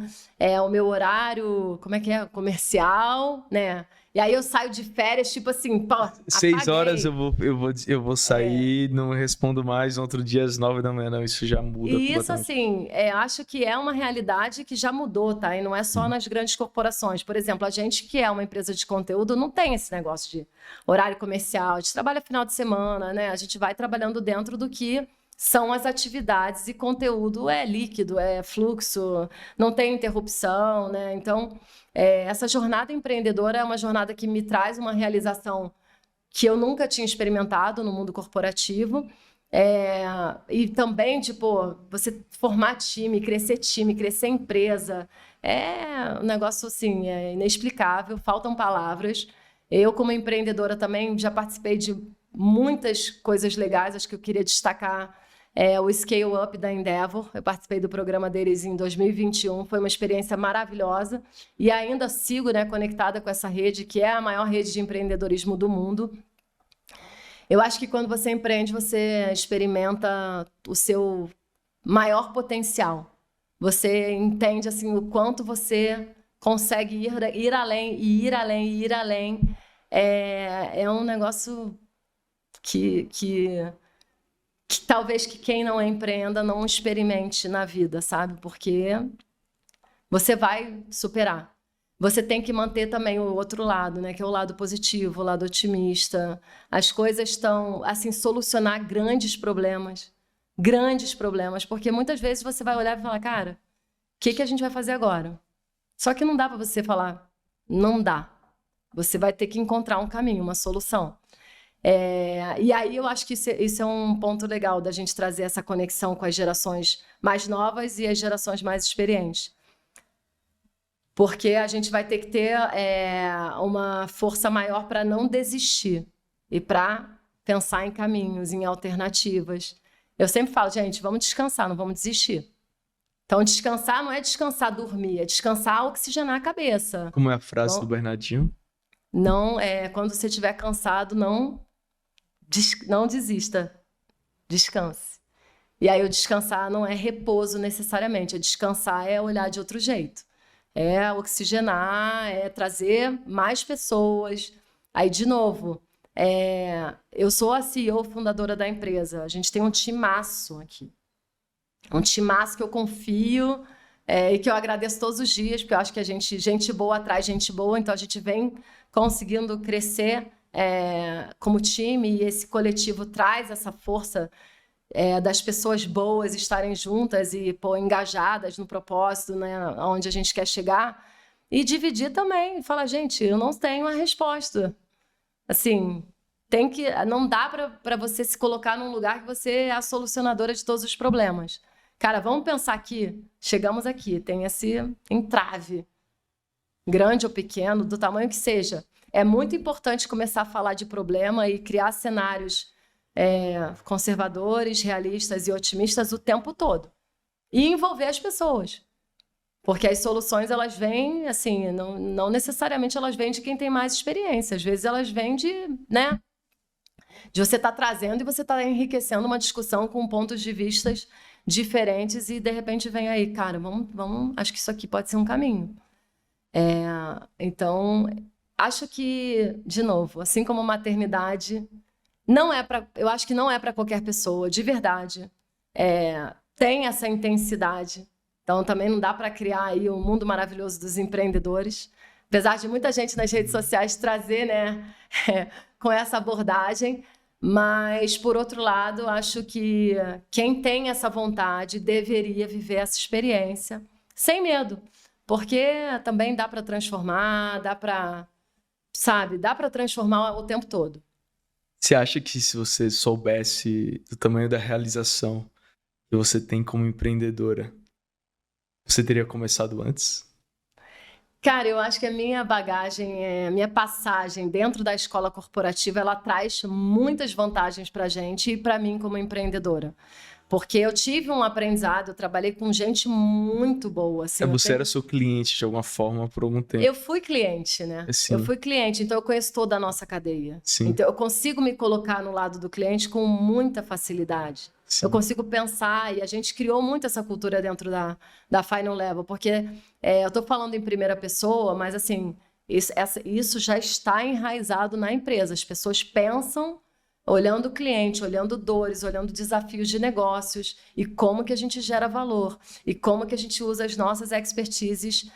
A: o meu horário, como é que é? Comercial, né? E aí eu saio de férias, tipo assim, pô,
B: 6 horas eu vou sair, não respondo mais, no outro dia às 9 da manhã, não, isso já muda.
A: E isso, assim, acho que é uma realidade que já mudou, tá? E não é só nas grandes corporações. Por exemplo, a gente que é uma empresa de conteúdo não tem esse negócio de horário comercial, a gente trabalha final de semana, né? A gente vai trabalhando dentro do que são as atividades e conteúdo líquido, fluxo, não tem interrupção, né? Então, essa jornada empreendedora é uma jornada que me traz uma realização que eu nunca tinha experimentado no mundo corporativo. E também, tipo, você formar time, crescer empresa, um negócio, assim, inexplicável, faltam palavras. Eu, como empreendedora, também já participei de muitas coisas legais. Acho que eu queria destacar o Scale Up da Endeavor. Eu participei do programa deles em 2021, foi uma experiência maravilhosa e ainda sigo, né, conectada com essa rede, que é a maior rede de empreendedorismo do mundo. Eu acho que quando você empreende, você experimenta o seu maior potencial. Você entende assim, o quanto você consegue ir além, e ir além, e ir além. É um negócio que talvez que quem não empreenda não experimente na vida, sabe? Porque você vai superar. Você tem que manter também o outro lado, né? Que é o lado positivo, o lado otimista. As coisas estão, assim, solucionar grandes problemas, porque muitas vezes você vai olhar e falar, cara, o que a gente vai fazer agora? Só que não dá para você falar, não dá. Você vai ter que encontrar um caminho, uma solução. E aí eu acho que isso é um ponto legal da gente trazer essa conexão com as gerações mais novas e as gerações mais experientes. Porque a gente vai ter que ter uma força maior para não desistir e para pensar em caminhos, em alternativas. Eu sempre falo, gente, vamos descansar, não vamos desistir. Então, descansar não é descansar dormir, é descansar oxigenar a cabeça.
B: Como é a frase do Bernardinho?
A: Não, quando você estiver cansado, não desista, descanse. E aí o descansar não é repouso necessariamente, descansar é olhar de outro jeito. É oxigenar, é trazer mais pessoas. Aí, de novo, eu sou a CEO fundadora da empresa. A gente tem um timaço aqui. Um timaço que eu confio e que eu agradeço todos os dias, porque eu acho que gente boa atrai gente boa, então a gente vem conseguindo crescer como time, e esse coletivo traz essa força das pessoas boas estarem juntas e engajadas no propósito, né, onde a gente quer chegar, e dividir também, falar, gente, eu não tenho a resposta. Assim, não dá para você se colocar num lugar que você é a solucionadora de todos os problemas. Cara, vamos pensar aqui, chegamos aqui, tem esse entrave, grande ou pequeno, do tamanho que seja. É muito importante começar a falar de problema e criar cenários conservadores, realistas e otimistas o tempo todo. E envolver as pessoas. Porque as soluções, elas vêm, assim, não necessariamente elas vêm de quem tem mais experiência. Às vezes elas vêm de você estar trazendo e você estar enriquecendo uma discussão com pontos de vistas diferentes e, de repente, vem aí, cara, vamos, acho que isso aqui pode ser um caminho. Então, acho que, de novo, assim como maternidade, eu acho que não é para qualquer pessoa, de verdade. Tem essa intensidade. Então, também não dá para criar aí o mundo maravilhoso dos empreendedores. Apesar de muita gente nas redes sociais trazer, né, com essa abordagem. Mas, por outro lado, acho que quem tem essa vontade deveria viver essa experiência sem medo. Porque também dá para transformar, dá para transformar o tempo todo.
B: Você acha que se você soubesse do tamanho da realização que você tem como empreendedora, você teria começado antes?
A: Cara, eu acho que a minha bagagem, a minha passagem dentro da escola corporativa, ela traz muitas vantagens para a gente e para mim como empreendedora. Porque eu tive um aprendizado, eu trabalhei com gente muito boa. Assim,
B: você era seu cliente de alguma forma por algum tempo.
A: Eu fui cliente, né?
B: Sim.
A: Eu fui cliente, então eu conheço toda a nossa cadeia.
B: Sim.
A: Então eu consigo me colocar no lado do cliente com muita facilidade. Sim. Eu consigo pensar, e a gente criou muito essa cultura dentro da Final Level, porque eu estou falando em primeira pessoa, mas assim, isso já está enraizado na empresa. As pessoas pensam olhando o cliente, olhando dores, olhando desafios de negócios e como que a gente gera valor e como que a gente usa as nossas expertises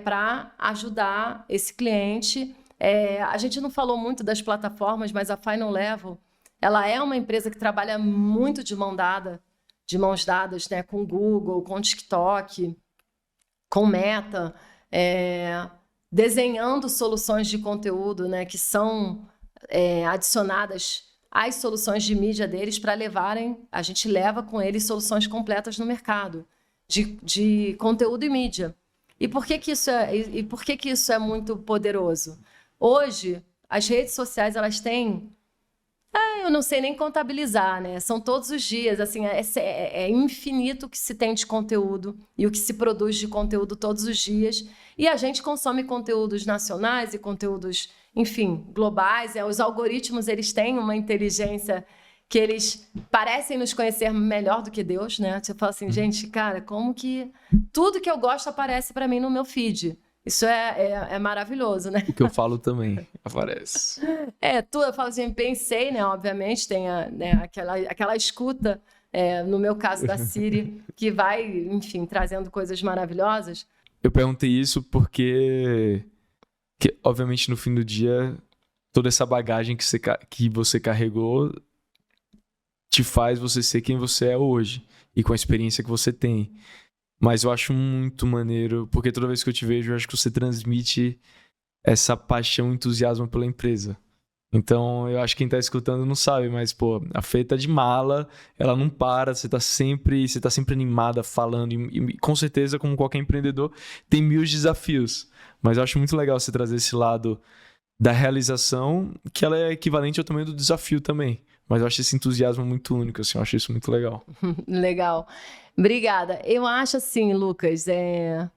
A: para ajudar esse cliente. A gente não falou muito das plataformas, mas a Final Level, ela é uma empresa que trabalha muito de mãos dadas, né, com o Google, com o TikTok, com Meta, desenhando soluções de conteúdo, né, que são adicionadas às soluções de mídia deles para a gente leva com eles soluções completas no mercado de conteúdo e mídia. E por que que isso é muito poderoso? Hoje, as redes sociais, elas têm eu não sei nem contabilizar, né? São todos os dias, assim, é infinito o que se tem de conteúdo e o que se produz de conteúdo todos os dias. E a gente consome conteúdos nacionais e conteúdos, enfim, globais. Os algoritmos, eles têm uma inteligência que eles parecem nos conhecer melhor do que Deus, né? Você fala assim, gente, cara, como que tudo que eu gosto aparece para mim no meu feed? Isso é maravilhoso, né?
B: O que eu falo também aparece.
A: Eu falo assim, pensei, né? Obviamente, tem aquela escuta, no meu caso da Siri, que vai, enfim, trazendo coisas maravilhosas.
B: Eu perguntei isso porque, obviamente, no fim do dia, toda essa bagagem que você carregou te faz você ser quem você é hoje e com a experiência que você tem. Mas eu acho muito maneiro, porque toda vez que eu te vejo, eu acho que você transmite essa paixão e entusiasmo pela empresa. Então, eu acho que quem tá escutando não sabe, mas, pô, a Fê tá de mala, ela não para, você tá sempre animada, falando, e com certeza, como qualquer empreendedor, tem 1000 desafios. Mas eu acho muito legal você trazer esse lado da realização, que ela é equivalente ao tamanho do desafio também. Mas eu acho esse entusiasmo muito único, assim, eu acho isso muito legal.
A: Legal. Obrigada. Eu acho assim, Lucas, é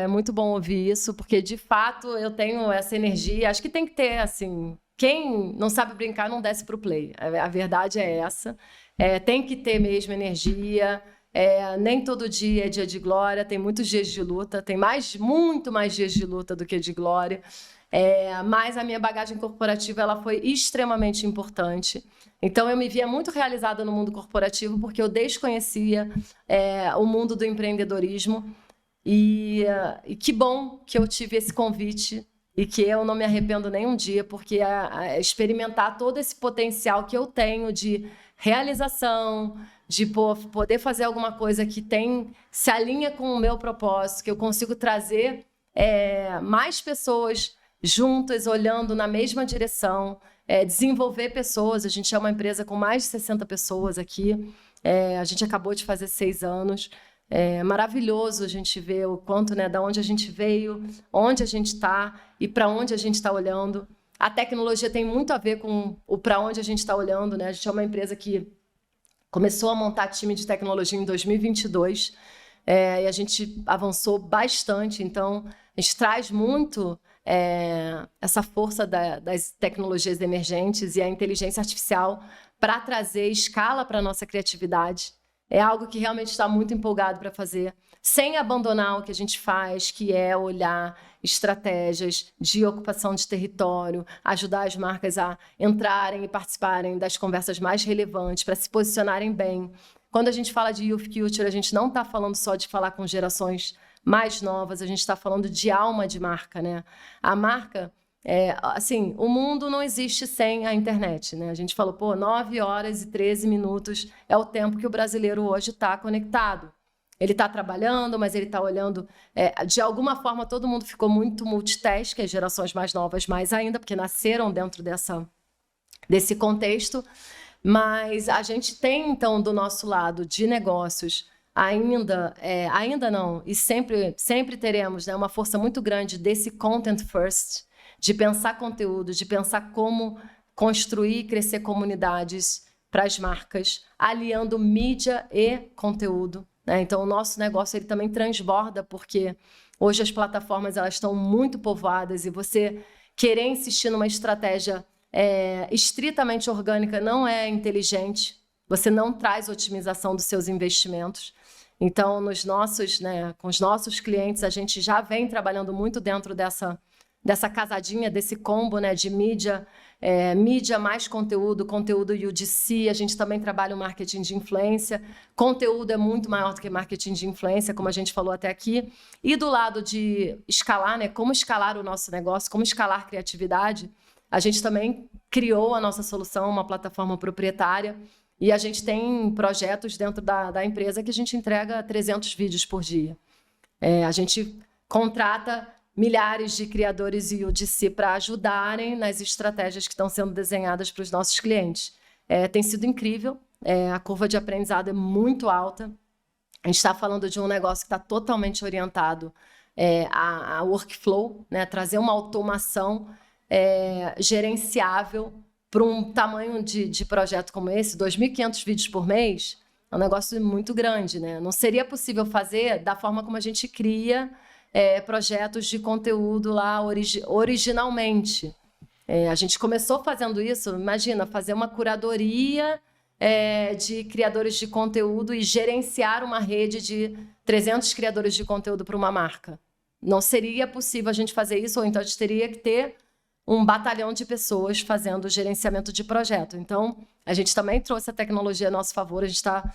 A: muito bom ouvir isso, porque de fato eu tenho essa energia. Acho que tem que ter, assim, quem não sabe brincar não desce pro play. A verdade é essa. Tem que ter mesmo energia. Nem todo dia é dia de glória, tem muitos dias de luta, tem muito mais dias de luta do que de glória. Mas a minha bagagem corporativa ela foi extremamente importante. Então, eu me via muito realizada no mundo corporativo porque eu desconhecia o mundo do empreendedorismo. E que bom que eu tive esse convite e que eu não me arrependo nem um dia, porque experimentar todo esse potencial que eu tenho de realização, de poder fazer alguma coisa que se alinha com o meu propósito, que eu consigo trazer mais pessoas juntas, olhando na mesma direção, desenvolver pessoas. A gente é uma empresa com mais de 60 pessoas aqui. A gente acabou de fazer 6 anos. É maravilhoso a gente ver o quanto, né, da onde a gente veio, onde a gente está e para onde a gente está olhando. A tecnologia tem muito a ver com o para onde a gente está olhando, né? A gente é uma empresa que começou a montar time de tecnologia em 2022 e a gente avançou bastante. Então, a gente traz muito essa força das tecnologias emergentes e a inteligência artificial para trazer escala para a nossa criatividade. É algo que realmente está muito empolgado para fazer, sem abandonar o que a gente faz, que é olhar estratégias de ocupação de território, ajudar as marcas a entrarem e participarem das conversas mais relevantes, para se posicionarem bem. Quando a gente fala de Youth Culture, a gente não está falando só de falar com gerações mais novas, a gente está falando de alma de marca, né? A marca, assim, o mundo não existe sem a internet, né? A gente falou, 9 horas e 13 minutos é o tempo que o brasileiro hoje está conectado. Ele está trabalhando, mas ele está olhando... de alguma forma, todo mundo ficou muito multitask, as gerações mais novas mais ainda, porque nasceram dentro desse contexto. Mas a gente tem, então, do nosso lado de negócios, ainda não, e sempre teremos, né, uma força muito grande desse content first, de pensar conteúdo, de pensar como construir e crescer comunidades para as marcas, aliando mídia e conteúdo, né? Então, o nosso negócio ele também transborda, porque hoje as plataformas elas estão muito povoadas e você querer insistir numa estratégia estritamente orgânica não é inteligente, você não traz otimização dos seus investimentos. Então, com os nossos clientes, a gente já vem trabalhando muito dentro dessa casadinha, desse combo, né, de mídia mais conteúdo UGC. A gente também trabalha o marketing de influência. Conteúdo é muito maior do que marketing de influência, como a gente falou até aqui. E do lado de escalar, né, como escalar o nosso negócio, como escalar criatividade, a gente também criou a nossa solução, uma plataforma proprietária, e a gente tem projetos dentro da empresa que a gente entrega 300 vídeos por dia. A gente contrata milhares de criadores UGC para ajudarem nas estratégias que estão sendo desenhadas para os nossos clientes. Tem sido incrível, a curva de aprendizado é muito alta. A gente está falando de um negócio que está totalmente orientado a workflow, né? Trazer uma automação gerenciável para um tamanho de projeto como esse, 2.500 vídeos por mês, é um negócio muito grande, né? Não seria possível fazer da forma como a gente cria projetos de conteúdo lá originalmente. A gente começou fazendo isso, imagina, fazer uma curadoria de criadores de conteúdo e gerenciar uma rede de 300 criadores de conteúdo para uma marca. Não seria possível a gente fazer isso, ou então a gente teria que ter um batalhão de pessoas fazendo gerenciamento de projeto. Então, a gente também trouxe a tecnologia a nosso favor, a gente está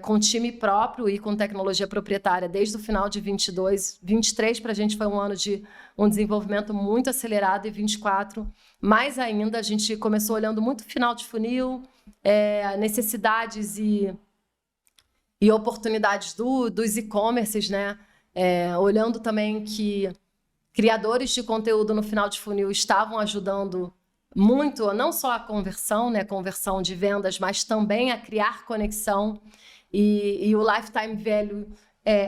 A: com time próprio e com tecnologia proprietária desde o final de 22. 23 para a gente foi um ano de um desenvolvimento muito acelerado, e 24 mais ainda. A gente começou olhando muito final de funil, necessidades e oportunidades dos e-commerces, né? Olhando também que criadores de conteúdo no final de funil estavam ajudando muito, não só a conversão, né, conversão de vendas, mas também a criar conexão e o lifetime value,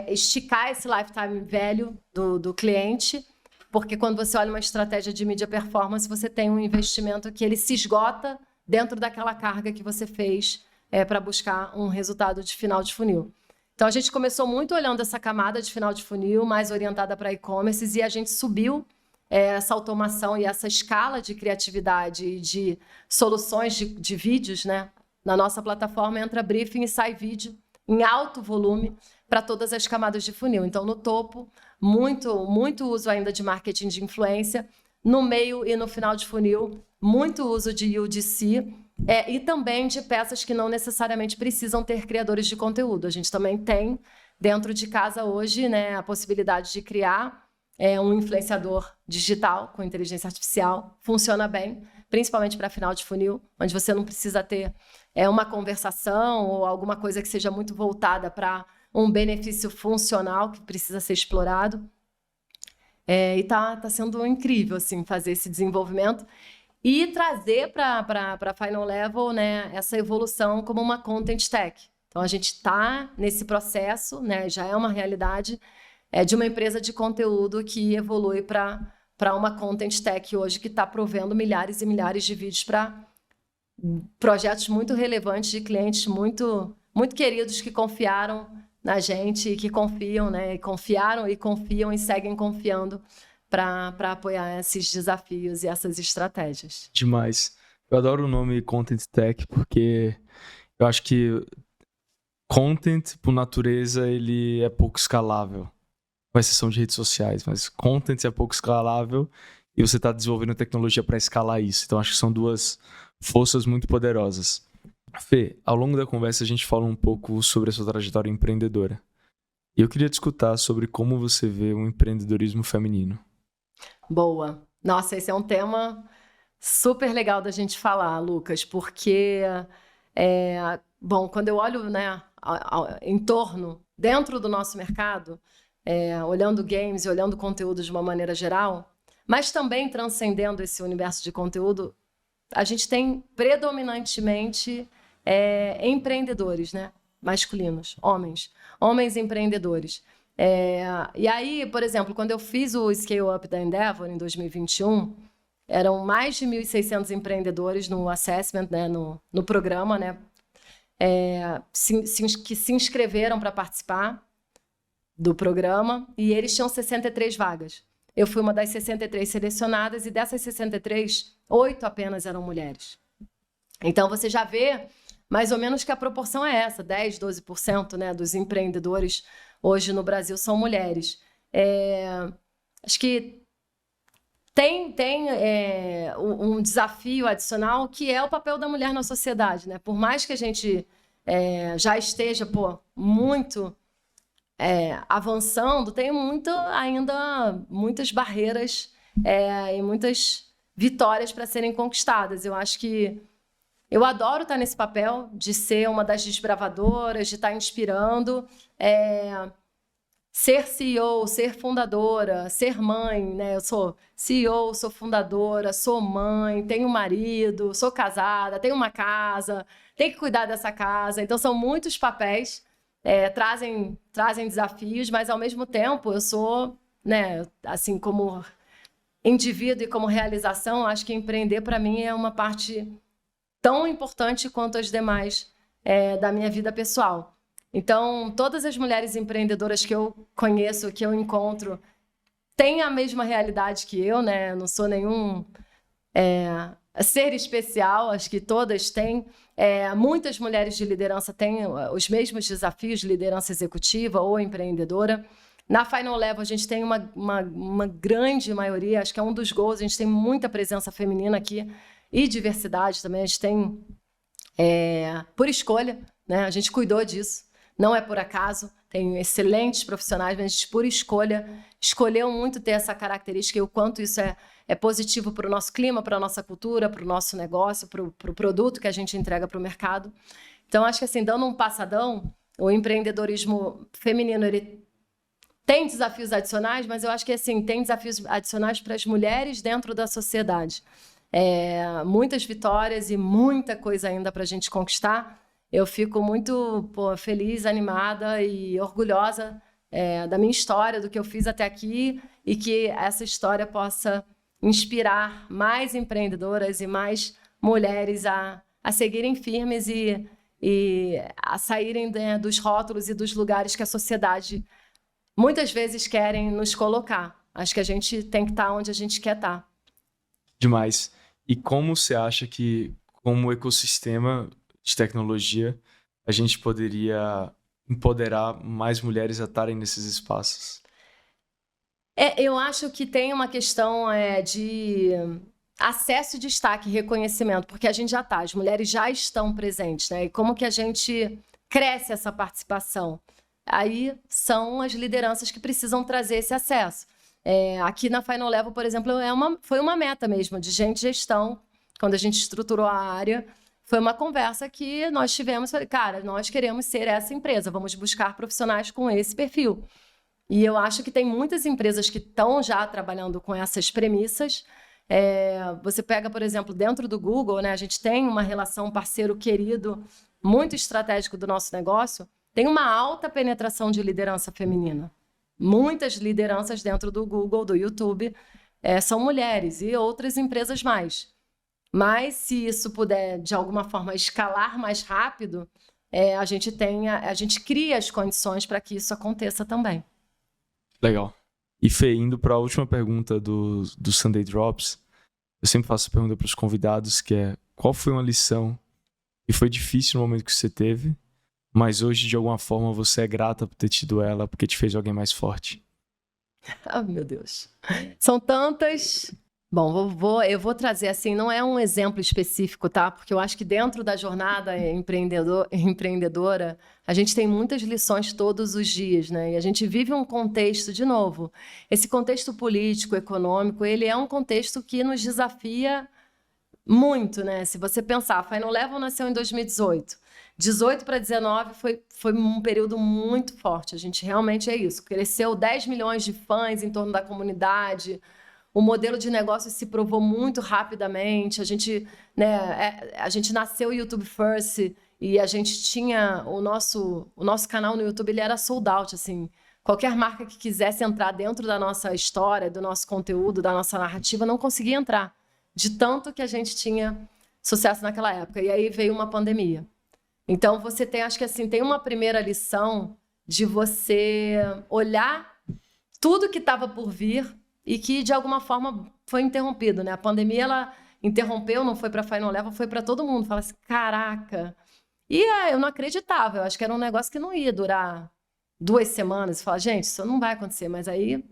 A: esticar esse lifetime value do cliente, porque quando você olha uma estratégia de mídia performance, você tem um investimento que ele se esgota dentro daquela carga que você fez para buscar um resultado de final de funil. Então, a gente começou muito olhando essa camada de final de funil, mais orientada para e-commerces, e a gente subiu essa automação e essa escala de criatividade e de soluções de vídeos, né? Na nossa plataforma entra briefing e sai vídeo em alto volume para todas as camadas de funil. Então, no topo, muito uso ainda de marketing de influência. No meio e no final de funil, muito uso de UGC, e também de peças que não necessariamente precisam ter criadores de conteúdo. A gente também tem, dentro de casa hoje, né, a possibilidade de criar um influenciador digital com inteligência artificial. Funciona bem, principalmente para final de funil, onde você não precisa ter uma conversação ou alguma coisa que seja muito voltada para um benefício funcional que precisa ser explorado. E tá sendo incrível assim, fazer esse desenvolvimento e trazer para Final Level, né, essa evolução como uma content tech. Então, a gente está nesse processo, né, já é uma realidade, de uma empresa de conteúdo que evolui para uma content tech hoje, que está provendo milhares e milhares de vídeos para projetos muito relevantes de clientes muito queridos que confiaram na gente e que confiam, né, e confiaram e confiam e seguem confiando para apoiar esses desafios e essas estratégias.
B: Demais. Eu adoro o nome Content Tech porque eu acho que content, por natureza, ele é pouco escalável. Com exceção de redes sociais, mas content é pouco escalável e você está desenvolvendo tecnologia para escalar isso. Então, acho que são duas forças muito poderosas. Fê, ao longo da conversa a gente fala um pouco sobre a sua trajetória empreendedora. E eu queria te escutar sobre como você vê o empreendedorismo feminino.
A: Boa. Nossa, esse é um tema super legal da gente falar, Lucas, porque, bom, quando eu olho, né, em torno, dentro do nosso mercado, olhando games e olhando conteúdo de uma maneira geral, mas também transcendendo esse universo de conteúdo, a gente tem predominantemente empreendedores, né, masculinos, homens empreendedores. E aí, por exemplo, quando eu fiz o Scale Up da Endeavor em 2021, eram mais de 1.600 empreendedores no assessment, né, no programa, né, que se inscreveram para participar do programa, e eles tinham 63 vagas. Eu fui uma das 63 selecionadas, e dessas 63, 8 apenas eram mulheres. Então, você já vê mais ou menos que a proporção é essa, 10%, 12%, né, dos empreendedores hoje no Brasil são mulheres. Acho que tem um desafio adicional, que é o papel da mulher na sociedade, né? Por mais que a gente já esteja muito avançando, tem ainda muitas barreiras e muitas vitórias para serem conquistadas. Eu acho que eu adoro estar nesse papel de ser uma das desbravadoras, de estar inspirando, ser CEO, ser fundadora, ser mãe, né? Eu sou CEO, sou fundadora, sou mãe, tenho um marido, sou casada, tenho uma casa, tenho que cuidar dessa casa. Então, são muitos papéis, trazem desafios, mas, ao mesmo tempo, eu sou, né, assim, como indivíduo e como realização, acho que empreender para mim é uma parte tão importante quanto as demais da minha vida pessoal. Então, todas as mulheres empreendedoras que eu conheço, que eu encontro, têm a mesma realidade que eu, né? Eu não sou nenhum ser especial, acho que todas têm. Muitas mulheres de liderança têm os mesmos desafios de liderança executiva ou empreendedora. Na Final Level, a gente tem uma grande maioria, acho que é um dos gols, a gente tem muita presença feminina aqui e diversidade também, a gente tem por escolha, né? A gente cuidou disso, não é por acaso, tem excelentes profissionais, mas a gente, por escolha, escolheu muito ter essa característica e o quanto isso é positivo para o nosso clima, para a nossa cultura, para o nosso negócio, para o produto que a gente entrega para o mercado. Então, acho que assim, dando um passadão, o empreendedorismo feminino, ele tem desafios adicionais, mas eu acho que assim, tem desafios adicionais para as mulheres dentro da sociedade. Muitas vitórias e muita coisa ainda para a gente conquistar. Eu fico muito feliz, animada e orgulhosa da minha história, do que eu fiz até aqui e que essa história possa inspirar mais empreendedoras e mais mulheres a seguirem firmes e a saírem dos rótulos e dos lugares que a sociedade muitas vezes querem nos colocar. Acho que a gente tem que estar onde a gente quer estar.
B: Demais. E como você acha que, como ecossistema de tecnologia, a gente poderia empoderar mais mulheres a estarem nesses espaços?
A: Eu acho que tem uma questão de acesso e destaque, reconhecimento, porque a gente já está, as mulheres já estão presentes, né? E como que a gente cresce essa participação? Aí são as lideranças que precisam trazer esse acesso. Aqui na Final Level, por exemplo, foi uma meta mesmo de gestão, quando a gente estruturou a área, foi uma conversa que nós tivemos, falei, cara, nós queremos ser essa empresa, vamos buscar profissionais com esse perfil. E eu acho que tem muitas empresas que estão já trabalhando com essas premissas. Você pega, por exemplo, dentro do Google, né, a gente tem uma relação, um parceiro querido, muito estratégico do nosso negócio, tem uma alta penetração de liderança feminina. Muitas lideranças dentro do Google, do YouTube, são mulheres e outras empresas mais. Mas se isso puder, de alguma forma, escalar mais rápido, a gente cria as condições para que isso aconteça também.
B: Legal. E Fê, indo para a última pergunta do Sunday Drops, eu sempre faço a pergunta para os convidados, que é: qual foi uma lição que foi difícil no momento que você teve, mas hoje, de alguma forma, você é grata por ter tido ela, porque te fez alguém mais forte?
A: Ah, meu Deus. São tantas. Bom, eu vou trazer assim, não é um exemplo específico, tá? Porque eu acho que dentro da jornada empreendedora, a gente tem muitas lições todos os dias, né? E a gente vive um contexto, de novo, esse contexto político, econômico, ele é um contexto que nos desafia muito, né? Se você pensar, a Final Level nasceu em 2018. 18 para 19 foi um período muito forte. A gente realmente é isso. Cresceu 10 milhões de fãs em torno da comunidade. O modelo de negócio se provou muito rapidamente. A gente nasceu YouTube First e a gente tinha o nosso canal no YouTube, ele era sold out, assim. Qualquer marca que quisesse entrar dentro da nossa história, do nosso conteúdo, da nossa narrativa, não conseguia entrar. De tanto que a gente tinha sucesso naquela época. E aí veio uma pandemia. Então, você tem, acho que assim, tem uma primeira lição de você olhar tudo que estava por vir e que, de alguma forma, foi interrompido, né? A pandemia, ela interrompeu, não foi para a Final Level, foi para todo mundo. Fala assim, caraca! E eu não acreditava, eu acho que era um negócio que não ia durar 2 semanas. Fala, gente, isso não vai acontecer. Mas aí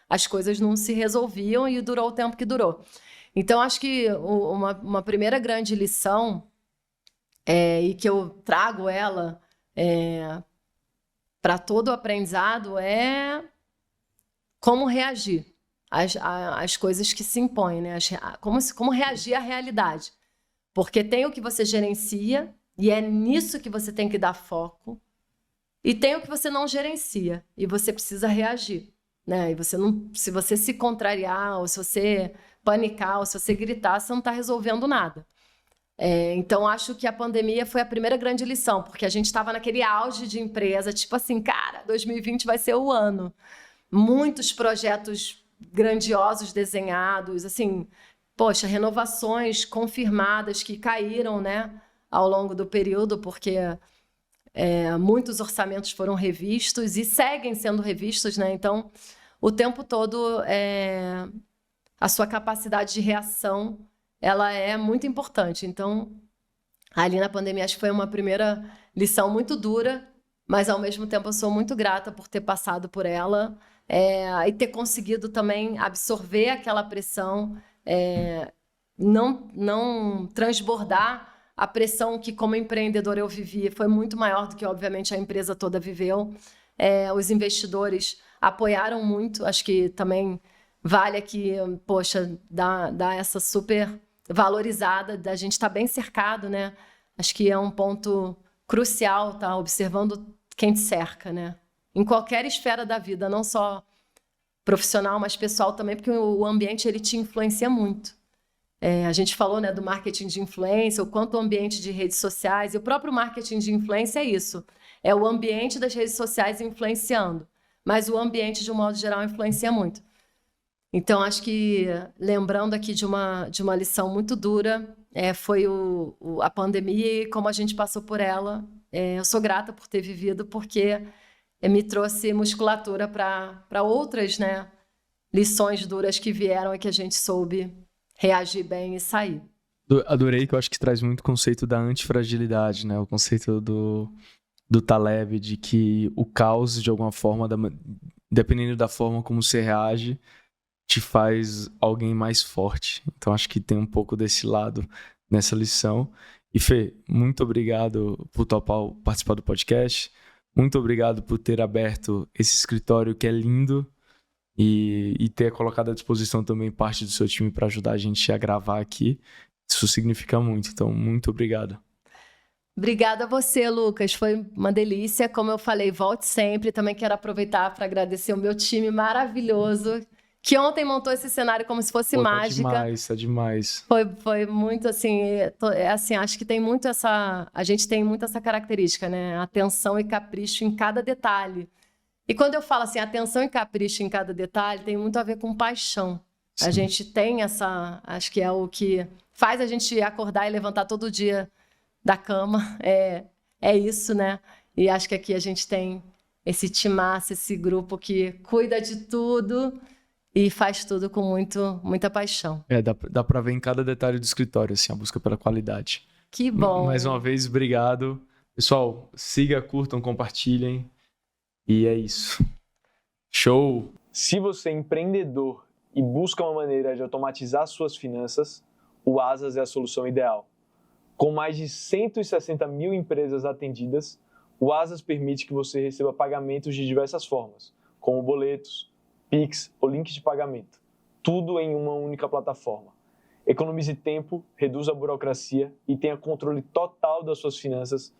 A: as coisas não se resolviam e durou o tempo que durou. Então, acho que uma primeira grande lição, e que eu trago ela para todo o aprendizado, é como reagir às coisas que se impõem, né? Como reagir à realidade. Porque tem o que você gerencia, e é nisso que você tem que dar foco, e tem o que você não gerencia, e você precisa reagir, né? E se você se contrariar, ou se você panicar, ou se você gritar, você não está resolvendo nada. Então, acho que a pandemia foi a primeira grande lição, porque a gente estava naquele auge de empresa, tipo assim, cara, 2020 vai ser o ano. Muitos projetos grandiosos desenhados, assim, poxa, renovações confirmadas que caíram, né, ao longo do período, porque muitos orçamentos foram revistos e seguem sendo revistos, né? Então, o tempo todo, a sua capacidade de reação, ela é muito importante. Então, ali na pandemia, acho que foi uma primeira lição muito dura, mas, ao mesmo tempo, eu sou muito grata por ter passado por ela e ter conseguido também absorver aquela pressão, não transbordar a pressão que, como empreendedor, eu vivi. Foi muito maior do que, obviamente, a empresa toda viveu. Os investidores apoiaram muito, acho que também vale aqui, poxa, dar essa super valorizada, da gente estar bem cercado, né? Acho que é um ponto crucial, tá? Observando quem te cerca, né? Em qualquer esfera da vida, não só profissional, mas pessoal também, porque o ambiente, ele te influencia muito. A gente falou, né, do marketing de influência, o quanto o ambiente de redes sociais, e o próprio marketing de influência é isso. É o ambiente das redes sociais influenciando, mas o ambiente, de um modo geral, influencia muito. Então, acho que, lembrando aqui de uma lição muito dura, foi a pandemia e como a gente passou por ela. Eu sou grata por ter vivido, porque me trouxe musculatura para outras, né, lições duras que vieram e que a gente soube reagir bem e sair.
B: Adorei, que eu acho que traz muito o conceito da antifragilidade, né? O conceito do Taleb, de que o caos, de alguma forma, dependendo da forma como você reage, te faz alguém mais forte. Então, acho que tem um pouco desse lado nessa lição. E, Fê, muito obrigado por topar participar do podcast. Muito obrigado por ter aberto esse escritório que é lindo e ter colocado à disposição também parte do seu time para ajudar a gente a gravar aqui. Isso significa muito. Então, muito obrigado.
A: Obrigada a você, Lucas. Foi uma delícia. Como eu falei, volte sempre. Também quero aproveitar para agradecer o meu time maravilhoso, que ontem montou esse cenário como se fosse mágica.
B: Tá demais.
A: Foi muito assim, assim, acho que tem muito a gente tem muito essa característica, né? Atenção e capricho em cada detalhe. E quando eu falo assim, atenção e capricho em cada detalhe, tem muito a ver com paixão. Sim. A gente tem acho que é o que faz a gente acordar e levantar todo dia da cama, é isso, né? E acho que aqui a gente tem esse timaço, esse grupo que cuida de tudo e faz tudo com muita paixão.
B: Dá pra ver em cada detalhe do escritório, assim, a busca pela qualidade.
A: Que bom!
B: Mais uma vez, obrigado. Pessoal, siga, curtam, compartilhem. E é isso. Show!
C: Se você é empreendedor e busca uma maneira de automatizar suas finanças, o Asas é a solução ideal. Com mais de 160 mil empresas atendidas, o Asas permite que você receba pagamentos de diversas formas, como boletos, Pix ou link de pagamento. Tudo em uma única plataforma. Economize tempo, reduza a burocracia e tenha controle total das suas finanças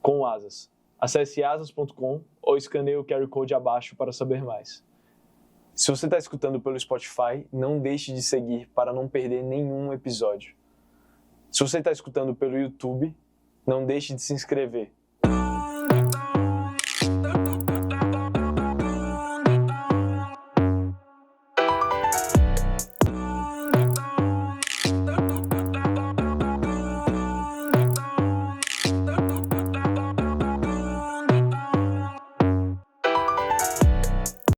C: com o Asas. Acesse asas.com ou escaneie o QR Code abaixo para saber mais. Se você está escutando pelo Spotify, não deixe de seguir para não perder nenhum episódio. Se você está escutando pelo YouTube, não deixe de se inscrever.